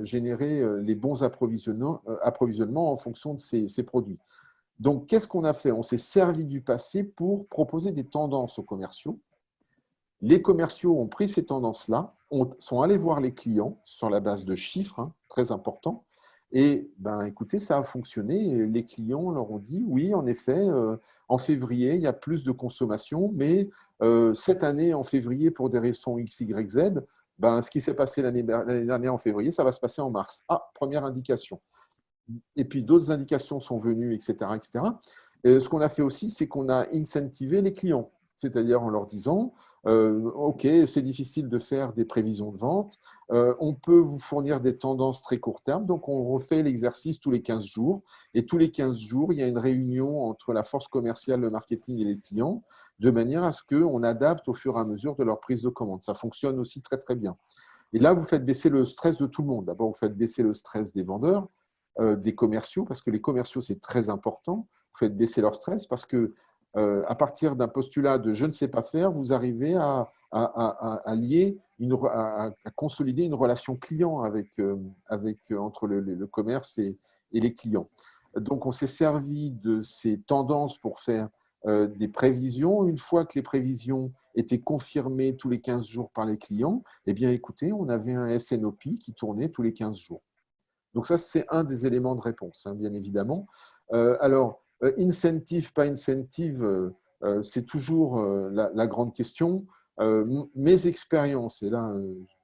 générer les bons approvisionnements en fonction de ces produits. Donc, qu'est-ce qu'on a fait? On s'est servi du passé pour proposer des tendances aux commerciaux. Les commerciaux ont pris ces tendances-là, sont allés voir les clients sur la base de chiffres, très importants. Et écoutez, ça a fonctionné. Les clients leur ont dit, oui, en effet, en février, il y a plus de consommation, mais cette année, en février, pour des raisons X, Y, Z, ce qui s'est passé l'année dernière en février, ça va se passer en mars. Ah, première indication. Et puis d'autres indications sont venues, etc. etc. Et ce qu'on a fait aussi, c'est qu'on a incentivé les clients, c'est-à-dire en leur disant, OK, c'est difficile de faire des prévisions de vente, on peut vous fournir des tendances très court terme, donc on refait l'exercice tous les 15 jours, et tous les 15 jours, il y a une réunion entre la force commerciale, le marketing et les clients, de manière à ce qu'on adapte au fur et à mesure de leur prise de commande. Ça fonctionne aussi très, très bien. Et là, vous faites baisser le stress de tout le monde. D'abord, vous faites baisser le stress des vendeurs, des commerciaux, parce que les commerciaux, c'est très important. Vous faites baisser leur stress parce que à partir d'un postulat de je ne sais pas faire, vous arrivez à lier, à consolider une relation client entre le commerce et les clients. Donc, on s'est servi de ces tendances pour faire des prévisions. Une fois que les prévisions étaient confirmées tous les 15 jours par les clients, eh bien, écoutez, on avait un SNOP qui tournait tous les 15 jours. Donc ça, c'est un des éléments de réponse, bien évidemment. Alors, incentive, pas incentive, c'est toujours la grande question. Mes expériences, et là,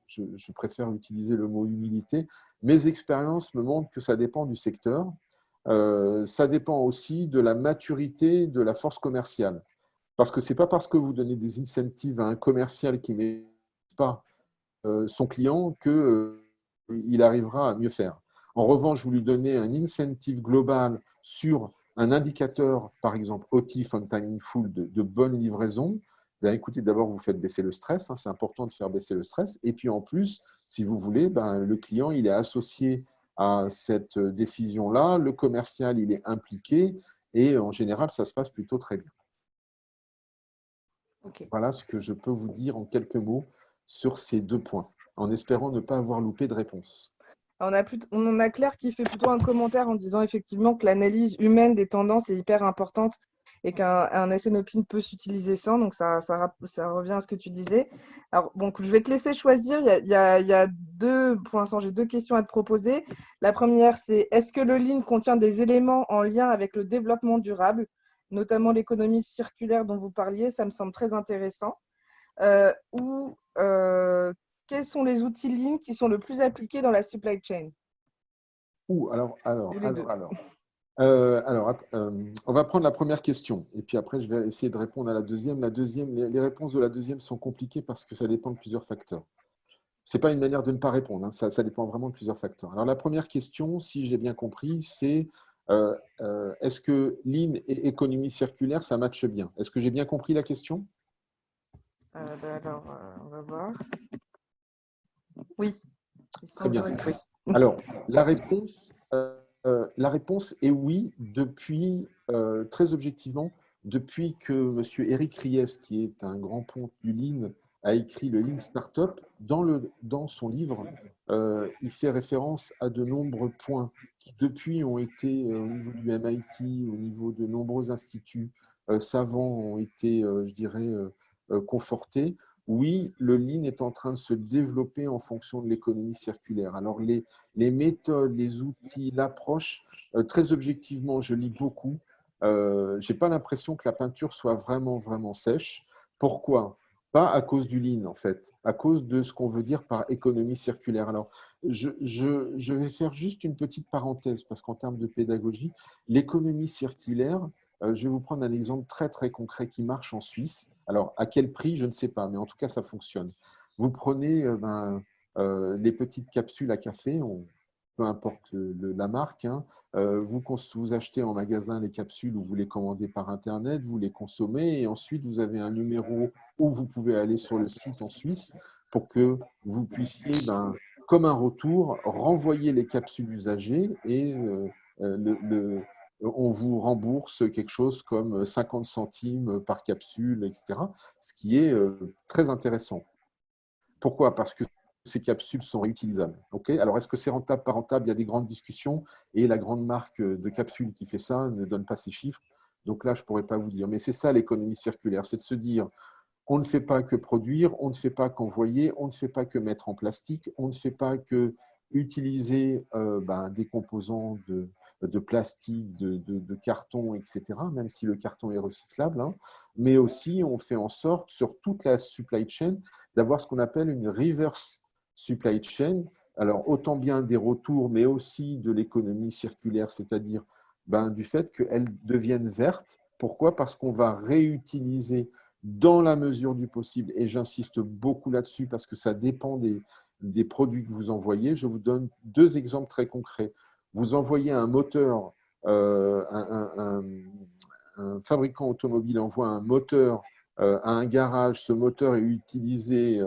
je préfère utiliser le mot humilité, mes expériences me montrent que ça dépend du secteur. Ça dépend aussi de la maturité de la force commerciale. Parce que ce n'est pas parce que vous donnez des incentives à un commercial qui ne met pas son client qu'il arrivera à mieux faire. En revanche, vous lui donnez un incentive global sur un indicateur, par exemple OTIF, on time in full, de bonne livraison. Écoutez, d'abord, vous faites baisser le stress. C'est important de faire baisser le stress. Et puis, en plus, si vous voulez, le client, il est associé à cette décision-là. Le commercial, il est impliqué. Et en général, ça se passe plutôt très bien. Okay. Voilà ce que je peux vous dire en quelques mots sur ces 2 points, en espérant ne pas avoir loupé de réponse. On en a Claire qui fait plutôt un commentaire en disant effectivement que l'analyse humaine des tendances est hyper importante et qu'un SNOP peut s'utiliser sans. Donc, ça revient à ce que tu disais. Alors, bon, je vais te laisser choisir. Il y a pour l'instant, j'ai 2 questions à te proposer. La première, c'est est-ce que le Lean contient des éléments en lien avec le développement durable, notamment l'économie circulaire dont vous parliez? Ça me semble très intéressant. Quels sont les outils Lean qui sont le plus appliqués dans la supply chain? On va prendre la première question et puis après, je vais essayer de répondre à la deuxième. Les réponses de la deuxième sont compliquées parce que ça dépend de plusieurs facteurs. Ce n'est pas une manière de ne pas répondre, ça dépend vraiment de plusieurs facteurs. Alors, la première question, si j'ai bien compris, c'est est-ce que Lean et économie circulaire, ça matche bien? Est-ce que j'ai bien compris la question? On va voir. Oui. Très bien. Oui. Alors, la réponse est oui, depuis, très objectivement, depuis que M. Eric Ries, qui est un grand ponte du Lean, a écrit le Lean Startup. Dans son livre, il fait référence à de nombreux points qui, depuis, ont été au niveau du MIT, au niveau de nombreux instituts savants, ont été, je dirais, confortés. Oui, le Lean est en train de se développer en fonction de l'économie circulaire. Alors, les méthodes, les outils, l'approche, très objectivement, je lis beaucoup. Je n'ai pas l'impression que la peinture soit vraiment, vraiment sèche. Pourquoi? Pas à cause du lean, en fait, à cause de ce qu'on veut dire par économie circulaire. Alors, je vais faire juste une petite parenthèse, parce qu'en termes de pédagogie, l'économie circulaire, je vais vous prendre un exemple très, très concret qui marche en Suisse. Alors, à quel prix, je ne sais pas, mais en tout cas, ça fonctionne. Vous prenez les petites capsules à café, peu importe la marque, hein, vous achetez en magasin les capsules ou vous les commandez par Internet, vous les consommez et ensuite vous avez un numéro où vous pouvez aller sur le site en Suisse pour que vous puissiez, comme un retour, renvoyer les capsules usagées et on vous rembourse quelque chose comme 50 centimes par capsule, etc. Ce qui est très intéressant. Pourquoi? Parce que ces capsules sont réutilisables. Okay, alors, est-ce que c'est rentable, pas rentable? Il y a des grandes discussions et la grande marque de capsules qui fait ça ne donne pas ses chiffres. Donc là, je ne pourrais pas vous dire. Mais c'est ça l'économie circulaire, c'est de se dire on ne fait pas que produire, on ne fait pas qu'envoyer, on ne fait pas que mettre en plastique, on ne fait pas que utiliser des composants de plastique, de carton, etc., même si le carton est recyclable, hein, mais aussi on fait en sorte, sur toute la supply chain, d'avoir ce qu'on appelle une reverse supply chain. Alors, autant bien des retours, mais aussi de l'économie circulaire, c'est-à-dire du fait qu'elles deviennent vertes. Pourquoi? Parce qu'on va réutiliser dans la mesure du possible, et j'insiste beaucoup là-dessus parce que ça dépend des produits que vous envoyez. Je vous donne deux exemples très concrets. Vous envoyez un moteur, un fabricant automobile envoie un moteur à un garage, ce moteur est utilisé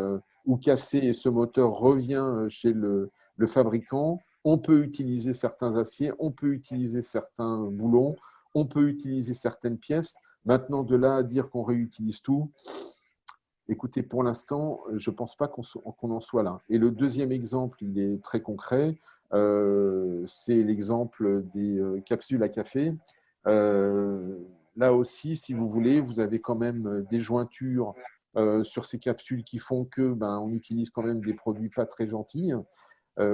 ou cassé et ce moteur revient chez le fabricant. On peut utiliser certains aciers, on peut utiliser certains boulons, on peut utiliser certaines pièces. Maintenant, de là à dire qu'on réutilise tout, écoutez, pour l'instant, je ne pense pas qu'on en soit là. Et le deuxième exemple, il est très concret, c'est l'exemple des capsules à café. Là aussi, si vous voulez, vous avez quand même des jointures sur ces capsules qui font que on utilise quand même des produits pas très gentils.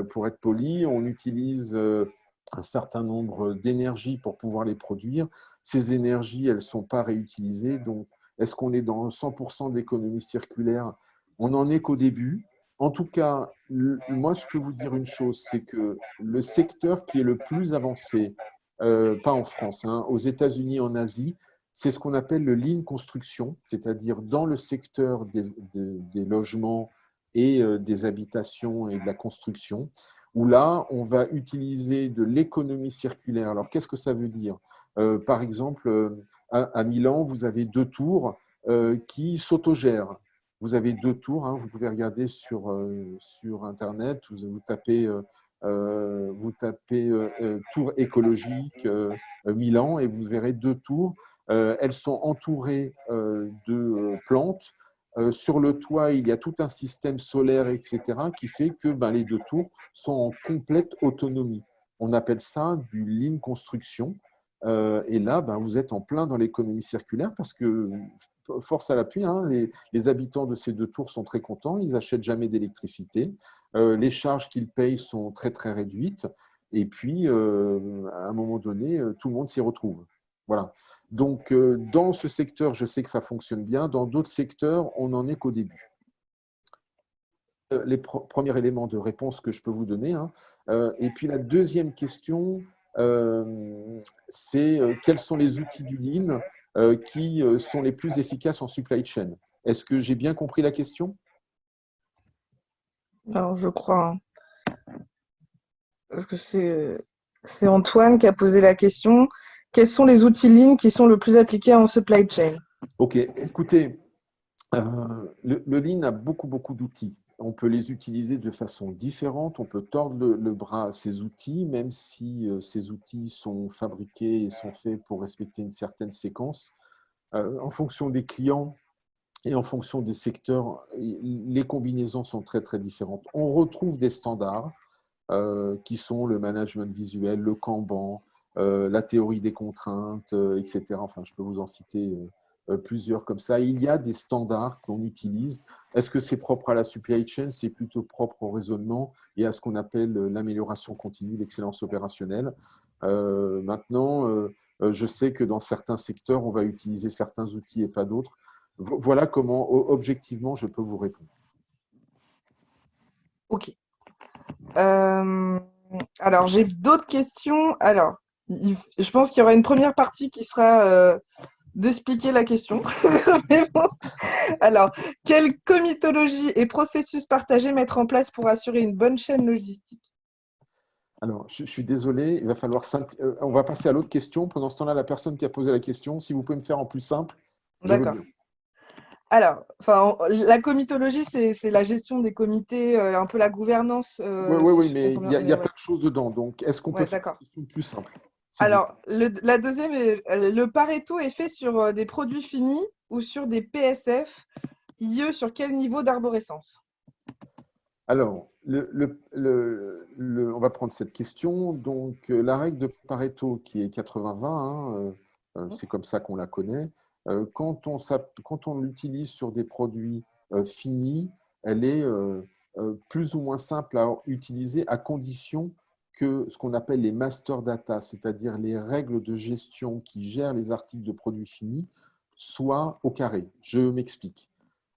Pour être poli, on utilise un certain nombre d'énergies pour pouvoir les produire. Ces énergies, elles ne sont pas réutilisées. Donc, est-ce qu'on est dans 100% d'économie circulaire? On n'en est qu'au début. En tout cas, moi, je peux vous dire une chose, c'est que le secteur qui est le plus avancé, pas en France, hein, aux États-Unis, en Asie, c'est ce qu'on appelle le lean construction, c'est-à-dire dans le secteur des logements et des habitations et de la construction, où là, on va utiliser de l'économie circulaire. Alors, qu'est-ce que ça veut dire? Par exemple, à Milan, vous avez deux tours qui s'autogèrent. Vous avez deux tours, hein, vous pouvez regarder sur Internet, vous tapez tour écologique Milan et vous verrez deux tours. Elles sont entourées de plantes. Sur le toit, il y a tout un système solaire, etc., qui fait que les deux tours sont en complète autonomie. On appelle ça du lean construction. Et là, vous êtes en plein dans l'économie circulaire parce que, force à l'appui, hein, les habitants de ces deux tours sont très contents, ils n'achètent jamais d'électricité, les charges qu'ils payent sont très, très réduites, et puis, à un moment donné, tout le monde s'y retrouve. Voilà. Donc, dans ce secteur, je sais que ça fonctionne bien. Dans d'autres secteurs, on n'en est qu'au début. Les premiers éléments de réponse que je peux vous donner, hein. Et puis, la deuxième question, c'est quels sont les outils du Lean qui sont les plus efficaces en supply chain? Est-ce que j'ai bien compris la question? Alors, je crois, hein, parce que c'est Antoine qui a posé la question. Quels sont les outils Lean qui sont le plus appliqués en supply chain? Ok, écoutez, le Lean a beaucoup, beaucoup d'outils. On peut les utiliser de façon différente. On peut tordre le bras à ces outils, même si ces outils sont fabriqués et sont faits pour respecter une certaine séquence. En fonction des clients, Et en fonction des secteurs, les combinaisons sont très, très différentes. On retrouve des standards qui sont le management visuel, le Kanban, la théorie des contraintes, etc. Enfin, je peux vous en citer plusieurs comme ça. Il y a des standards qu'on utilise. Est-ce que c'est propre à la supply chain? C'est plutôt propre au raisonnement et à ce qu'on appelle l'amélioration continue, l'excellence opérationnelle. Maintenant, je sais que dans certains secteurs, on va utiliser certains outils et pas d'autres. Voilà comment, objectivement, je peux vous répondre. Ok. Alors, j'ai d'autres questions. Alors, je pense qu'il y aura une première partie qui sera d'expliquer la question. Mais bon. Alors, quelle comitologie et processus partagés mettre en place pour assurer une bonne chaîne logistique? Alors, je suis désolé, il va falloir on va passer à l'autre question. Pendant ce temps-là, la personne qui a posé la question, si vous pouvez me faire en plus simple, je veux D'accord. bien. Alors, enfin, la comitologie, c'est la gestion des comités, un peu la gouvernance. Oui, oui, oui, mais il y a Ouais, plein de choses dedans. Donc, est-ce qu'on peut ouais, faire d'accord. une question plus simple, s'il vous plaît? Alors, la deuxième, le Pareto est fait sur des produits finis ou sur des PSF, IE sur quel niveau d'arborescence? Alors, on va prendre cette question. Donc, la règle de Pareto qui est 80-20, hein, c'est comme ça qu'on la connaît. Quand on l'utilise sur des produits finis, elle est plus ou moins simple à utiliser à condition que ce qu'on appelle les master data, c'est-à-dire les règles de gestion qui gèrent les articles de produits finis, soient au carré. Je m'explique.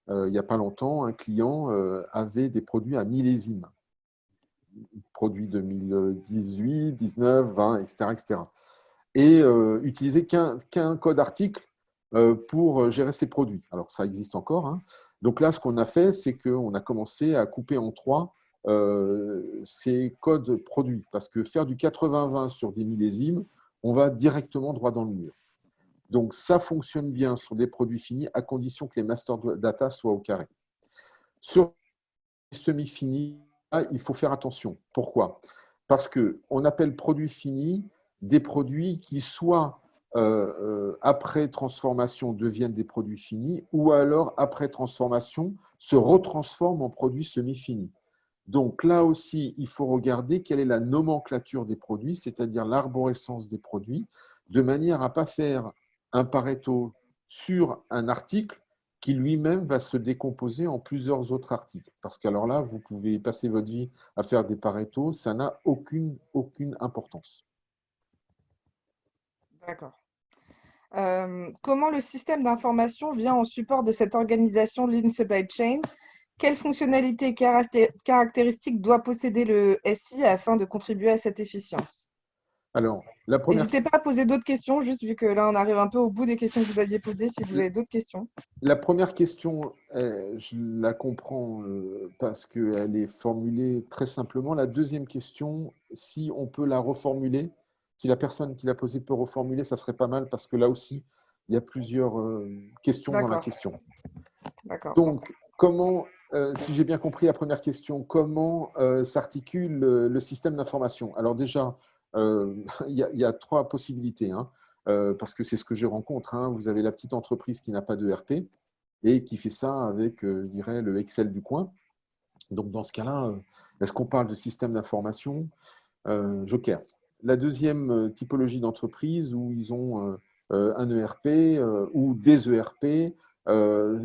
Il n'y a pas longtemps, un client avait des produits à millésime, produits 2018, 19, 20, etc. etc. Et utilisait qu'un code article pour gérer ses produits. Alors, ça existe encore, hein. Donc là, ce qu'on a fait, c'est qu'on a commencé à couper en trois ces codes produits. Parce que faire du 80-20 sur des millésimes, on va directement droit dans le mur. Donc, ça fonctionne bien sur des produits finis à condition que les master data soient au carré. Sur les semi-finis, il faut faire attention. Pourquoi? Parce qu'on appelle produits finis des produits qui soit après transformation deviennent des produits finis ou alors après transformation se retransforment en produits semi-finis. Donc là aussi, il faut regarder quelle est la nomenclature des produits, c'est-à-dire l'arborescence des produits, de manière à ne pas faire un Pareto sur un article qui lui-même va se décomposer en plusieurs autres articles. Parce qu'alors là, vous pouvez passer votre vie à faire des Pareto, ça n'a aucune importance. D'accord. Comment le système d'information vient en support de cette organisation Lean Supply Chain? Quelles fonctionnalités et caractéristiques doit posséder le SI afin de contribuer à cette efficience? Alors, N'hésitez pas à poser d'autres questions, juste vu que là, on arrive un peu au bout des questions que vous aviez posées, si vous avez d'autres questions. la première question, je la comprends parce qu'elle est formulée très simplement. La deuxième question, si on peut la reformuler, si la personne qui l'a posée peut reformuler, ça serait pas mal parce que là aussi, il y a plusieurs questions dans la D'accord, question. d'accord. Donc, si j'ai bien compris la première question, comment s'articule le système d'information? Alors déjà, il y a trois possibilités, hein, parce que c'est ce que je rencontre, hein. Vous avez la petite entreprise qui n'a pas de RP et qui fait ça avec, je dirais, le Excel du coin. Donc, dans ce cas-là, est-ce qu'on parle de système d'information? Joker. La deuxième typologie d'entreprise où ils ont un ERP ou des ERP, euh,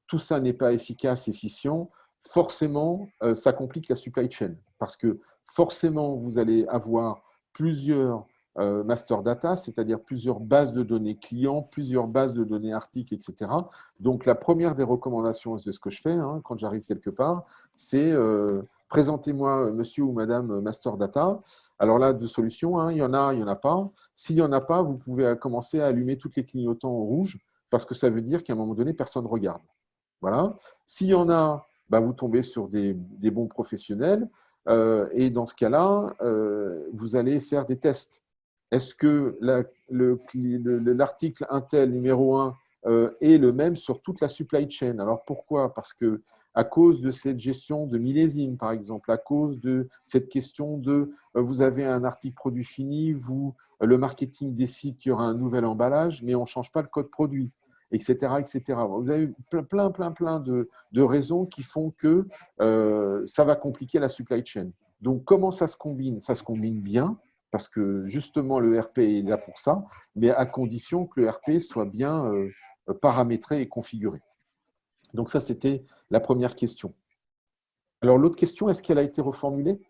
tout ça n'est pas efficace, efficient, forcément, ça complique la supply chain. Parce que forcément, vous allez avoir plusieurs master data, c'est-à-dire plusieurs bases de données clients, plusieurs bases de données articles, etc. Donc, la première des recommandations, c'est ce que je fais hein, quand j'arrive quelque part, c'est présentez-moi monsieur ou madame master data. Alors là, deux solutions, hein, il y en a, il n'y en a pas. S'il n'y en a pas, vous pouvez commencer à allumer toutes les clignotants en rouge parce que ça veut dire qu'à un moment donné, personne ne regarde. Voilà. S'il y en a, bah, vous tombez sur des bons professionnels. Et dans ce cas-là, vous allez faire des tests. Est-ce que l'article Intel numéro 1 est le même sur toute la supply chain? Alors pourquoi? Parce que à cause de cette gestion de millésime, par exemple, à cause de cette question de vous avez un article produit fini, le marketing décide qu'il y aura un nouvel emballage, mais on ne change pas le code produit. etc., etc. Vous avez plein de raisons qui font que ça va compliquer la supply chain. Donc, comment ça se combine? Ça se combine bien, parce que justement, le RP est là pour ça, mais à condition que le RP soit bien paramétré et configuré. Donc, ça, c'était la première question. Alors, l'autre question, est-ce qu'elle a été reformulée?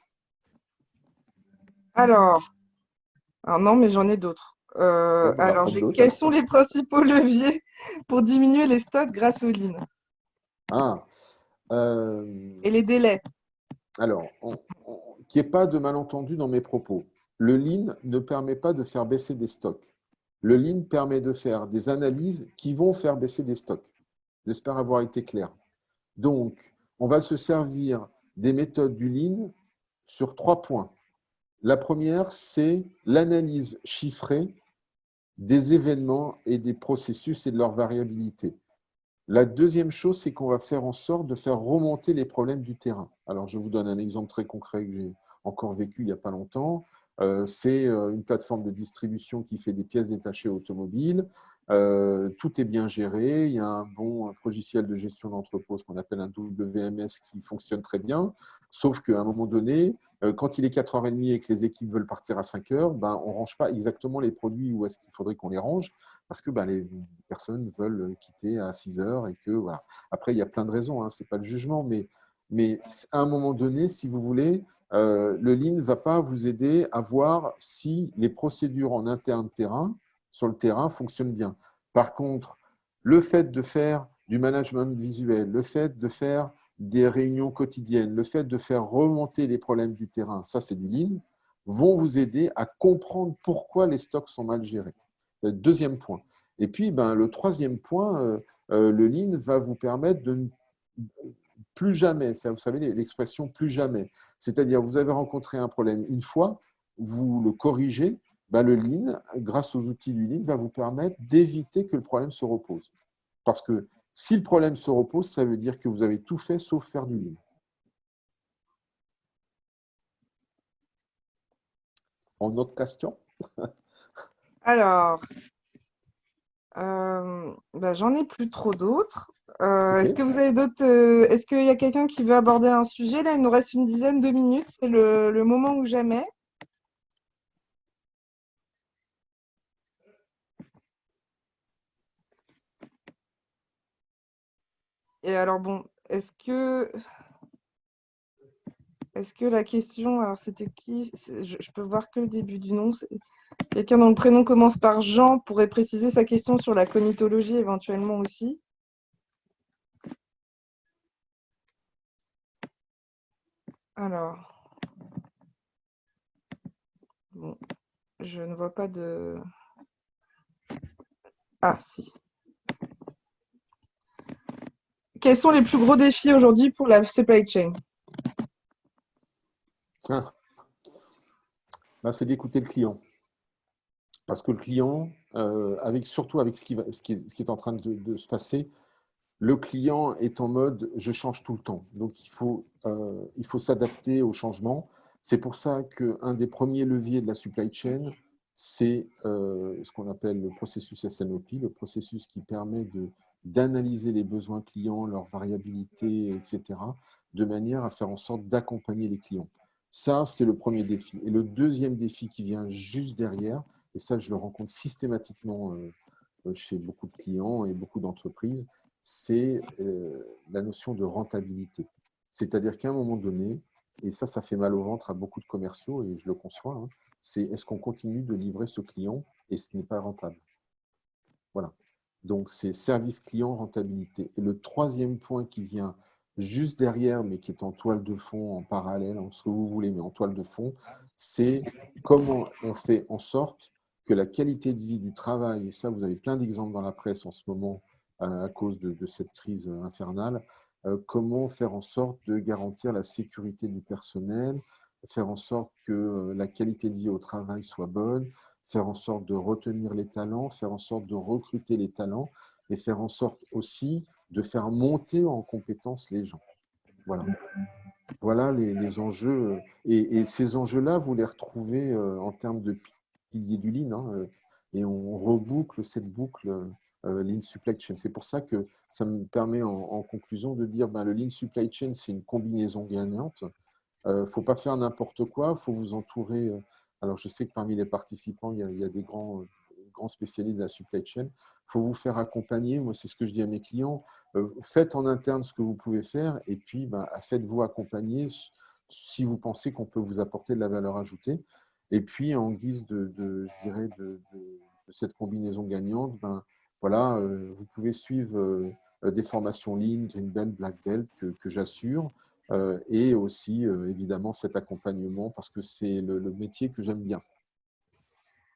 Alors, non, mais j'en ai d'autres. Bon, on va prendre d'autres Quels alors. sont les principaux leviers pour diminuer les stocks grâce au Lean Ah, et les délais? alors, qu'il n'y ait pas de malentendu dans mes propos. Le Lean ne permet pas de faire baisser des stocks. Le Lean permet de faire des analyses qui vont faire baisser des stocks. J'espère avoir été clair. Donc, on va se servir des méthodes du Lean sur 3 points. La première, c'est l'analyse chiffrée des événements et des processus et de leur variabilité. La deuxième chose, c'est qu'on va faire en sorte de faire remonter les problèmes du terrain. Alors, je vous donne un exemple très concret que j'ai encore vécu il n'y a pas longtemps. C'est une plateforme de distribution qui fait des pièces détachées automobiles. Tout est bien géré. Il y a un bon logiciel de gestion d'entrepôt, ce qu'on appelle un WMS, qui fonctionne très bien. Sauf qu'à un moment donné, quand il est 4h30 et que les équipes veulent partir à 5h, ben, on ne range pas exactement les produits où est-ce qu'il faudrait qu'on les range, parce que ben, les personnes veulent quitter à 6h et que voilà. Après, il y a plein de raisons, hein, ce n'est pas le jugement, mais à un moment donné, si vous voulez, le Lean ne va pas vous aider à voir si les procédures en interne terrain, sur le terrain, fonctionnent bien. Par contre, le fait de faire du management visuel, le fait de faire des réunions quotidiennes, le fait de faire remonter les problèmes du terrain, ça c'est du Lean, vont vous aider à comprendre pourquoi les stocks sont mal gérés. C'est le deuxième point. Et puis, ben, le troisième point, le Lean va vous permettre de ne plus jamais, ça, vous savez l'expression plus jamais, c'est-à-dire vous avez rencontré un problème une fois, vous le corrigez, ben, le Lean, grâce aux outils du Lean, va vous permettre d'éviter que le problème se repose. Parce que si le problème se repose, ça veut dire que vous avez tout fait sauf faire du Lean. En autre question? Alors, j'en ai plus trop d'autres. Est-ce que Ok. vous avez d'autres est-ce qu'il y a quelqu'un qui veut aborder un sujet? Là, il nous reste une dizaine de minutes. C'est le moment ou jamais. Et alors, bon, est-ce que la question, alors c'était qui? Je peux voir que le début du nom. Quelqu'un dont le prénom commence par Jean pourrait préciser sa question sur la comitologie éventuellement aussi. Alors, bon, je ne vois pas de. Ah, si. Quels sont les plus gros défis aujourd'hui pour la supply chain? Ah, ben, c'est d'écouter le client. Parce que le client, surtout avec ce qui est en train de se passer, le client est en mode je change tout le temps. Donc il faut s'adapter au changement. C'est pour ça qu'un des premiers leviers de la supply chain, c'est ce qu'on appelle le processus SNOP, le processus qui permet d'analyser les besoins clients, leur variabilité, etc., de manière à faire en sorte d'accompagner les clients. Ça, c'est le premier défi. Et le deuxième défi qui vient juste derrière, et ça, je le rencontre systématiquement chez beaucoup de clients et beaucoup d'entreprises, c'est la notion de rentabilité. C'est-à-dire qu'à un moment donné, et ça fait mal au ventre à beaucoup de commerciaux, et je le conçois, hein, c'est est-ce qu'on continue de livrer ce client et ce n'est pas rentable. Voilà. Donc, c'est service client, rentabilité. Et le troisième point qui vient juste derrière, mais qui est en toile de fond, en parallèle, en ce que vous voulez, mais en toile de fond, c'est comment on fait en sorte que la qualité de vie du travail, et ça, vous avez plein d'exemples dans la presse en ce moment à cause de cette crise infernale, comment faire en sorte de garantir la sécurité du personnel, faire en sorte que la qualité de vie au travail soit bonne, faire en sorte de retenir les talents, faire en sorte de recruter les talents et faire en sorte aussi de faire monter en compétence les gens. Voilà, voilà les enjeux. Et ces enjeux-là, vous les retrouvez en termes de piliers du Lean. Hein, et on reboucle cette boucle Lean Supply Chain. C'est pour ça que ça me permet en conclusion de dire le Lean Supply Chain, c'est une combinaison gagnante. Il ne faut pas faire n'importe quoi, il faut vous entourer. Alors, je sais que parmi les participants, il y a des grands spécialistes de la supply chain. Il faut vous faire accompagner. Moi, c'est ce que je dis à mes clients. Faites en interne ce que vous pouvez faire et puis faites-vous accompagner si vous pensez qu'on peut vous apporter de la valeur ajoutée. Et puis, en guise je dirais, de cette combinaison gagnante, voilà, vous pouvez suivre des formations Lean, Green Belt, Black Belt que j'assure. Et aussi, évidemment, cet accompagnement parce que c'est le métier que j'aime bien.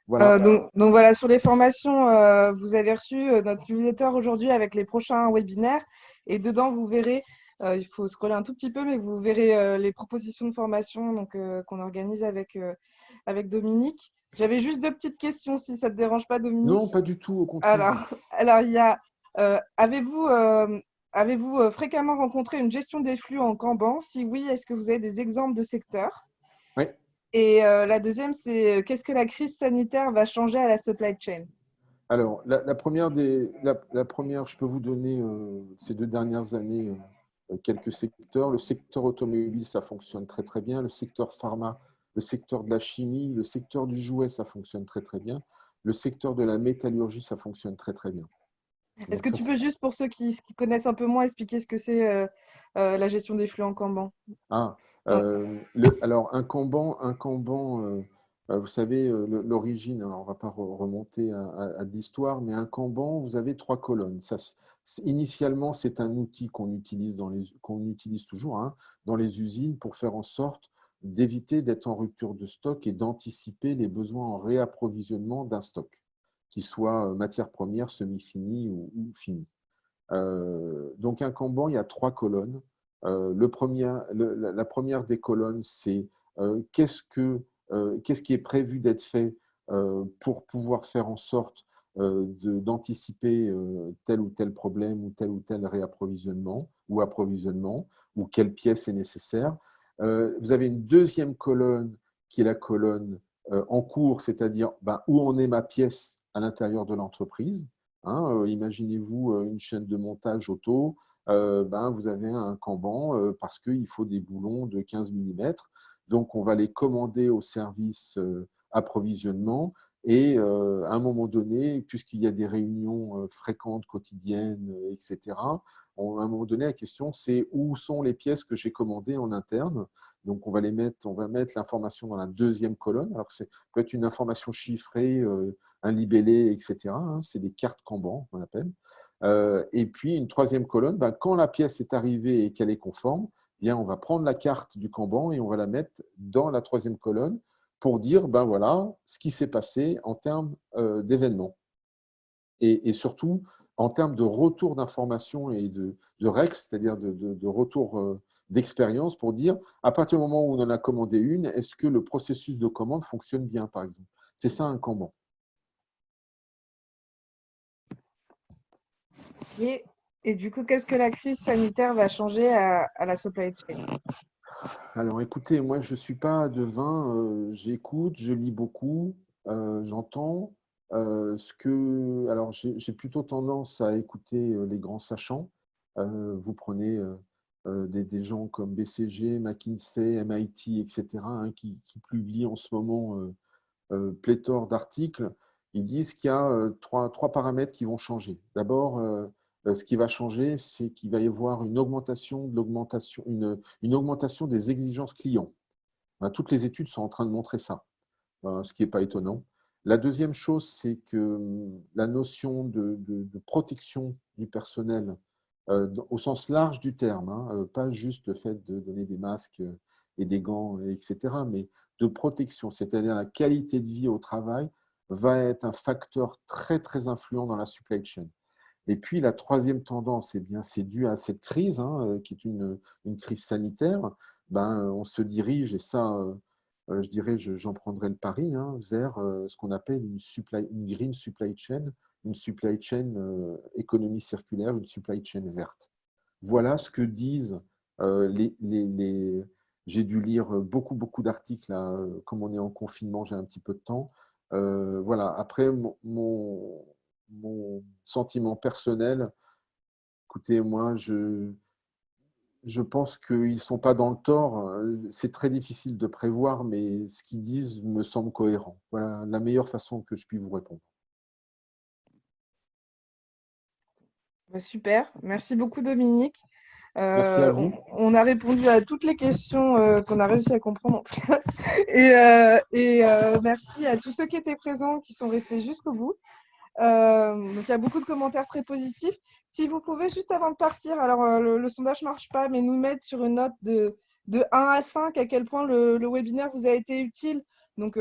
Voilà. Donc voilà, sur les formations, vous avez reçu notre newsletter aujourd'hui avec les prochains webinaires. Et dedans, vous verrez, il faut scroller un tout petit peu, mais vous verrez les propositions de formation qu'on organise avec Dominique. J'avais juste deux petites questions, si ça ne te dérange pas, Non, Dominique. pas du tout, au contraire. Alors il y a, avez-vous fréquemment rencontré une gestion des flux en Kanban? Si oui, est-ce que vous avez des exemples de secteurs? Oui. Et la deuxième, c'est qu'est-ce que la crise sanitaire va changer à la supply chain? Alors, la première, je peux vous donner ces 2 dernières années quelques secteurs. Le secteur automobile, ça fonctionne très très bien. Le secteur pharma, le secteur de la chimie, le secteur du jouet, ça fonctionne très très bien. Le secteur de la métallurgie, ça fonctionne très très bien. Est-ce Donc que ça, tu peux juste, pour ceux qui connaissent un peu moins, expliquer ce que c'est la gestion des flux en Kanban? Ah, Donc, alors un Kanban, vous savez, l'origine, alors on ne va pas remonter à de l'histoire, mais un Kanban, vous avez 3 colonnes. Initialement, c'est un outil qu'on utilise toujours dans les usines pour faire en sorte d'éviter d'être en rupture de stock et d'anticiper les besoins en réapprovisionnement d'un stock, qu'il soit matière première, semi-fini ou fini. Donc un Kanban, il y a 3 colonnes. La première des colonnes, c'est qu'est-ce qui est prévu d'être fait pour pouvoir faire en sorte d'anticiper tel ou tel problème ou tel réapprovisionnement ou approvisionnement, ou quelle pièce est nécessaire. Vous avez une deuxième colonne qui est la colonne en cours, c'est-à-dire où en est ma pièce à l'intérieur de l'entreprise. Imaginez-vous une chaîne de montage auto, vous avez un Kanban parce qu'il faut des boulons de 15 mm. Donc, on va les commander au service approvisionnement et à un moment donné, puisqu'il y a des réunions fréquentes, quotidiennes, etc., à un moment donné, la question, c'est où sont les pièces que j'ai commandées en interne. Donc, on va mettre l'information dans la deuxième colonne. Alors, ça peut être une information chiffrée, un libellé, etc. C'est des cartes Kanban, on appelle. Et puis, une troisième colonne, quand la pièce est arrivée et qu'elle est conforme, bien, on va prendre la carte du Kanban et on va la mettre dans la troisième colonne pour dire, voilà, ce qui s'est passé en termes d'événements. Et surtout, en termes de retour d'information et de REX, c'est-à-dire de retour d'expérience pour dire, à partir du moment où on en a commandé une, est-ce que le processus de commande fonctionne bien, par exemple. C'est ça un Kanban. et du coup, qu'est-ce que la crise sanitaire va changer à la supply chain? Alors écoutez, moi je ne suis pas devin, j'écoute, je lis beaucoup, j'entends. Alors j'ai plutôt tendance à écouter les grands sachants. Vous prenez des gens comme BCG, McKinsey, MIT, etc., qui publient en ce moment pléthore d'articles. Ils disent qu'il y a trois paramètres qui vont changer. D'abord, ce qui va changer, c'est qu'il va y avoir une augmentation des exigences clients. Toutes les études sont en train de montrer ça, ce qui n'est pas étonnant. La deuxième chose, c'est que la notion de protection du personnel, au sens large du terme, pas juste le fait de donner des masques et des gants, etc., mais de protection, c'est-à-dire la qualité de vie au travail, va être un facteur très, très influent dans la supply chain. Et puis, la troisième tendance, eh bien, c'est dû à cette crise, qui est une crise sanitaire. On se dirige, et ça, je dirais, j'en prendrai le pari, vers ce qu'on appelle une green supply chain, une supply chain économie circulaire, une supply chain verte. Voilà ce que disent les. J'ai dû lire beaucoup, beaucoup d'articles. Comme on est en confinement, j'ai un petit peu de temps. Voilà. Après, mon sentiment personnel. Écoutez, moi, je pense qu'ils ne sont pas dans le tort. C'est très difficile de prévoir, mais ce qu'ils disent me semble cohérent. Voilà la meilleure façon que je puis vous répondre. Bah, super, merci beaucoup Dominique. Merci à On a répondu à toutes les questions qu'on a réussi à comprendre en tout cas. Merci à tous ceux qui étaient présents, qui sont restés jusqu'au bout. Donc il y a beaucoup de commentaires très positifs. Si vous pouvez, juste avant de partir, alors le sondage ne marche pas, mais nous mettre sur une note de 1 à 5 à quel point le webinaire vous a été utile. Donc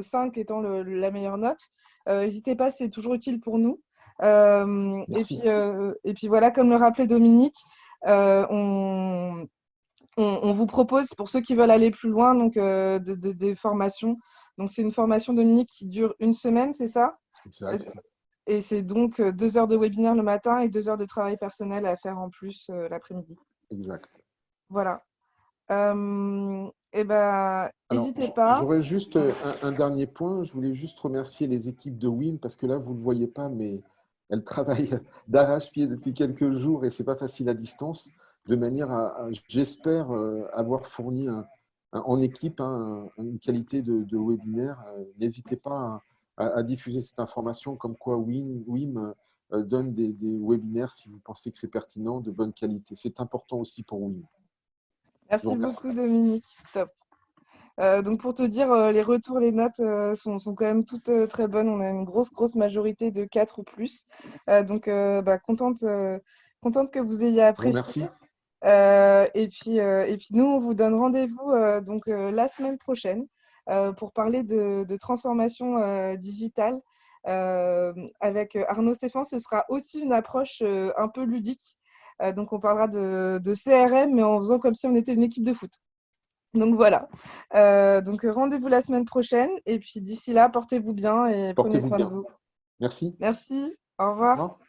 5 étant la meilleure note. N'hésitez pas, c'est toujours utile pour nous. Merci. Et puis voilà, comme le rappelait Dominique, on vous propose, pour ceux qui veulent aller plus loin, donc, des formations. Donc c'est une formation, Dominique, qui dure une semaine, c'est ça? Exact. Et c'est donc 2 heures de webinaire le matin et 2 heures de travail personnel à faire en plus l'après-midi. Exact. Voilà. Et ben, Alors, n'hésitez pas. j'aurais juste un dernier point. Je voulais juste remercier les équipes de WIM parce que là, vous ne le voyez pas, mais elles travaillent d'arrache-pied depuis quelques jours et ce n'est pas facile à distance, de manière j'espère, avoir fourni en équipe une qualité de webinaire. N'hésitez pas à diffuser cette information comme quoi WIM donne des webinaires si vous pensez que c'est pertinent, de bonne qualité. C'est important aussi pour WIM. Je vous Merci remercie. beaucoup, Dominique. Top. Donc pour te dire, les retours, les notes sont quand même toutes très bonnes. On a une grosse majorité de 4 ou plus. Bah, contente que vous ayez Je vous apprécié. remercie. Et puis nous, on vous donne rendez-vous la semaine prochaine pour parler de transformation digitale. Avec Arnaud Stéphane, ce sera aussi une approche un peu ludique. Donc on parlera de CRM, mais en faisant comme si on était une équipe de foot. Donc voilà. Rendez-vous la semaine prochaine. Et puis d'ici là, portez-vous bien et prenez Portez-vous soin de bien. vous. Merci. Merci. Au Au revoir. revoir.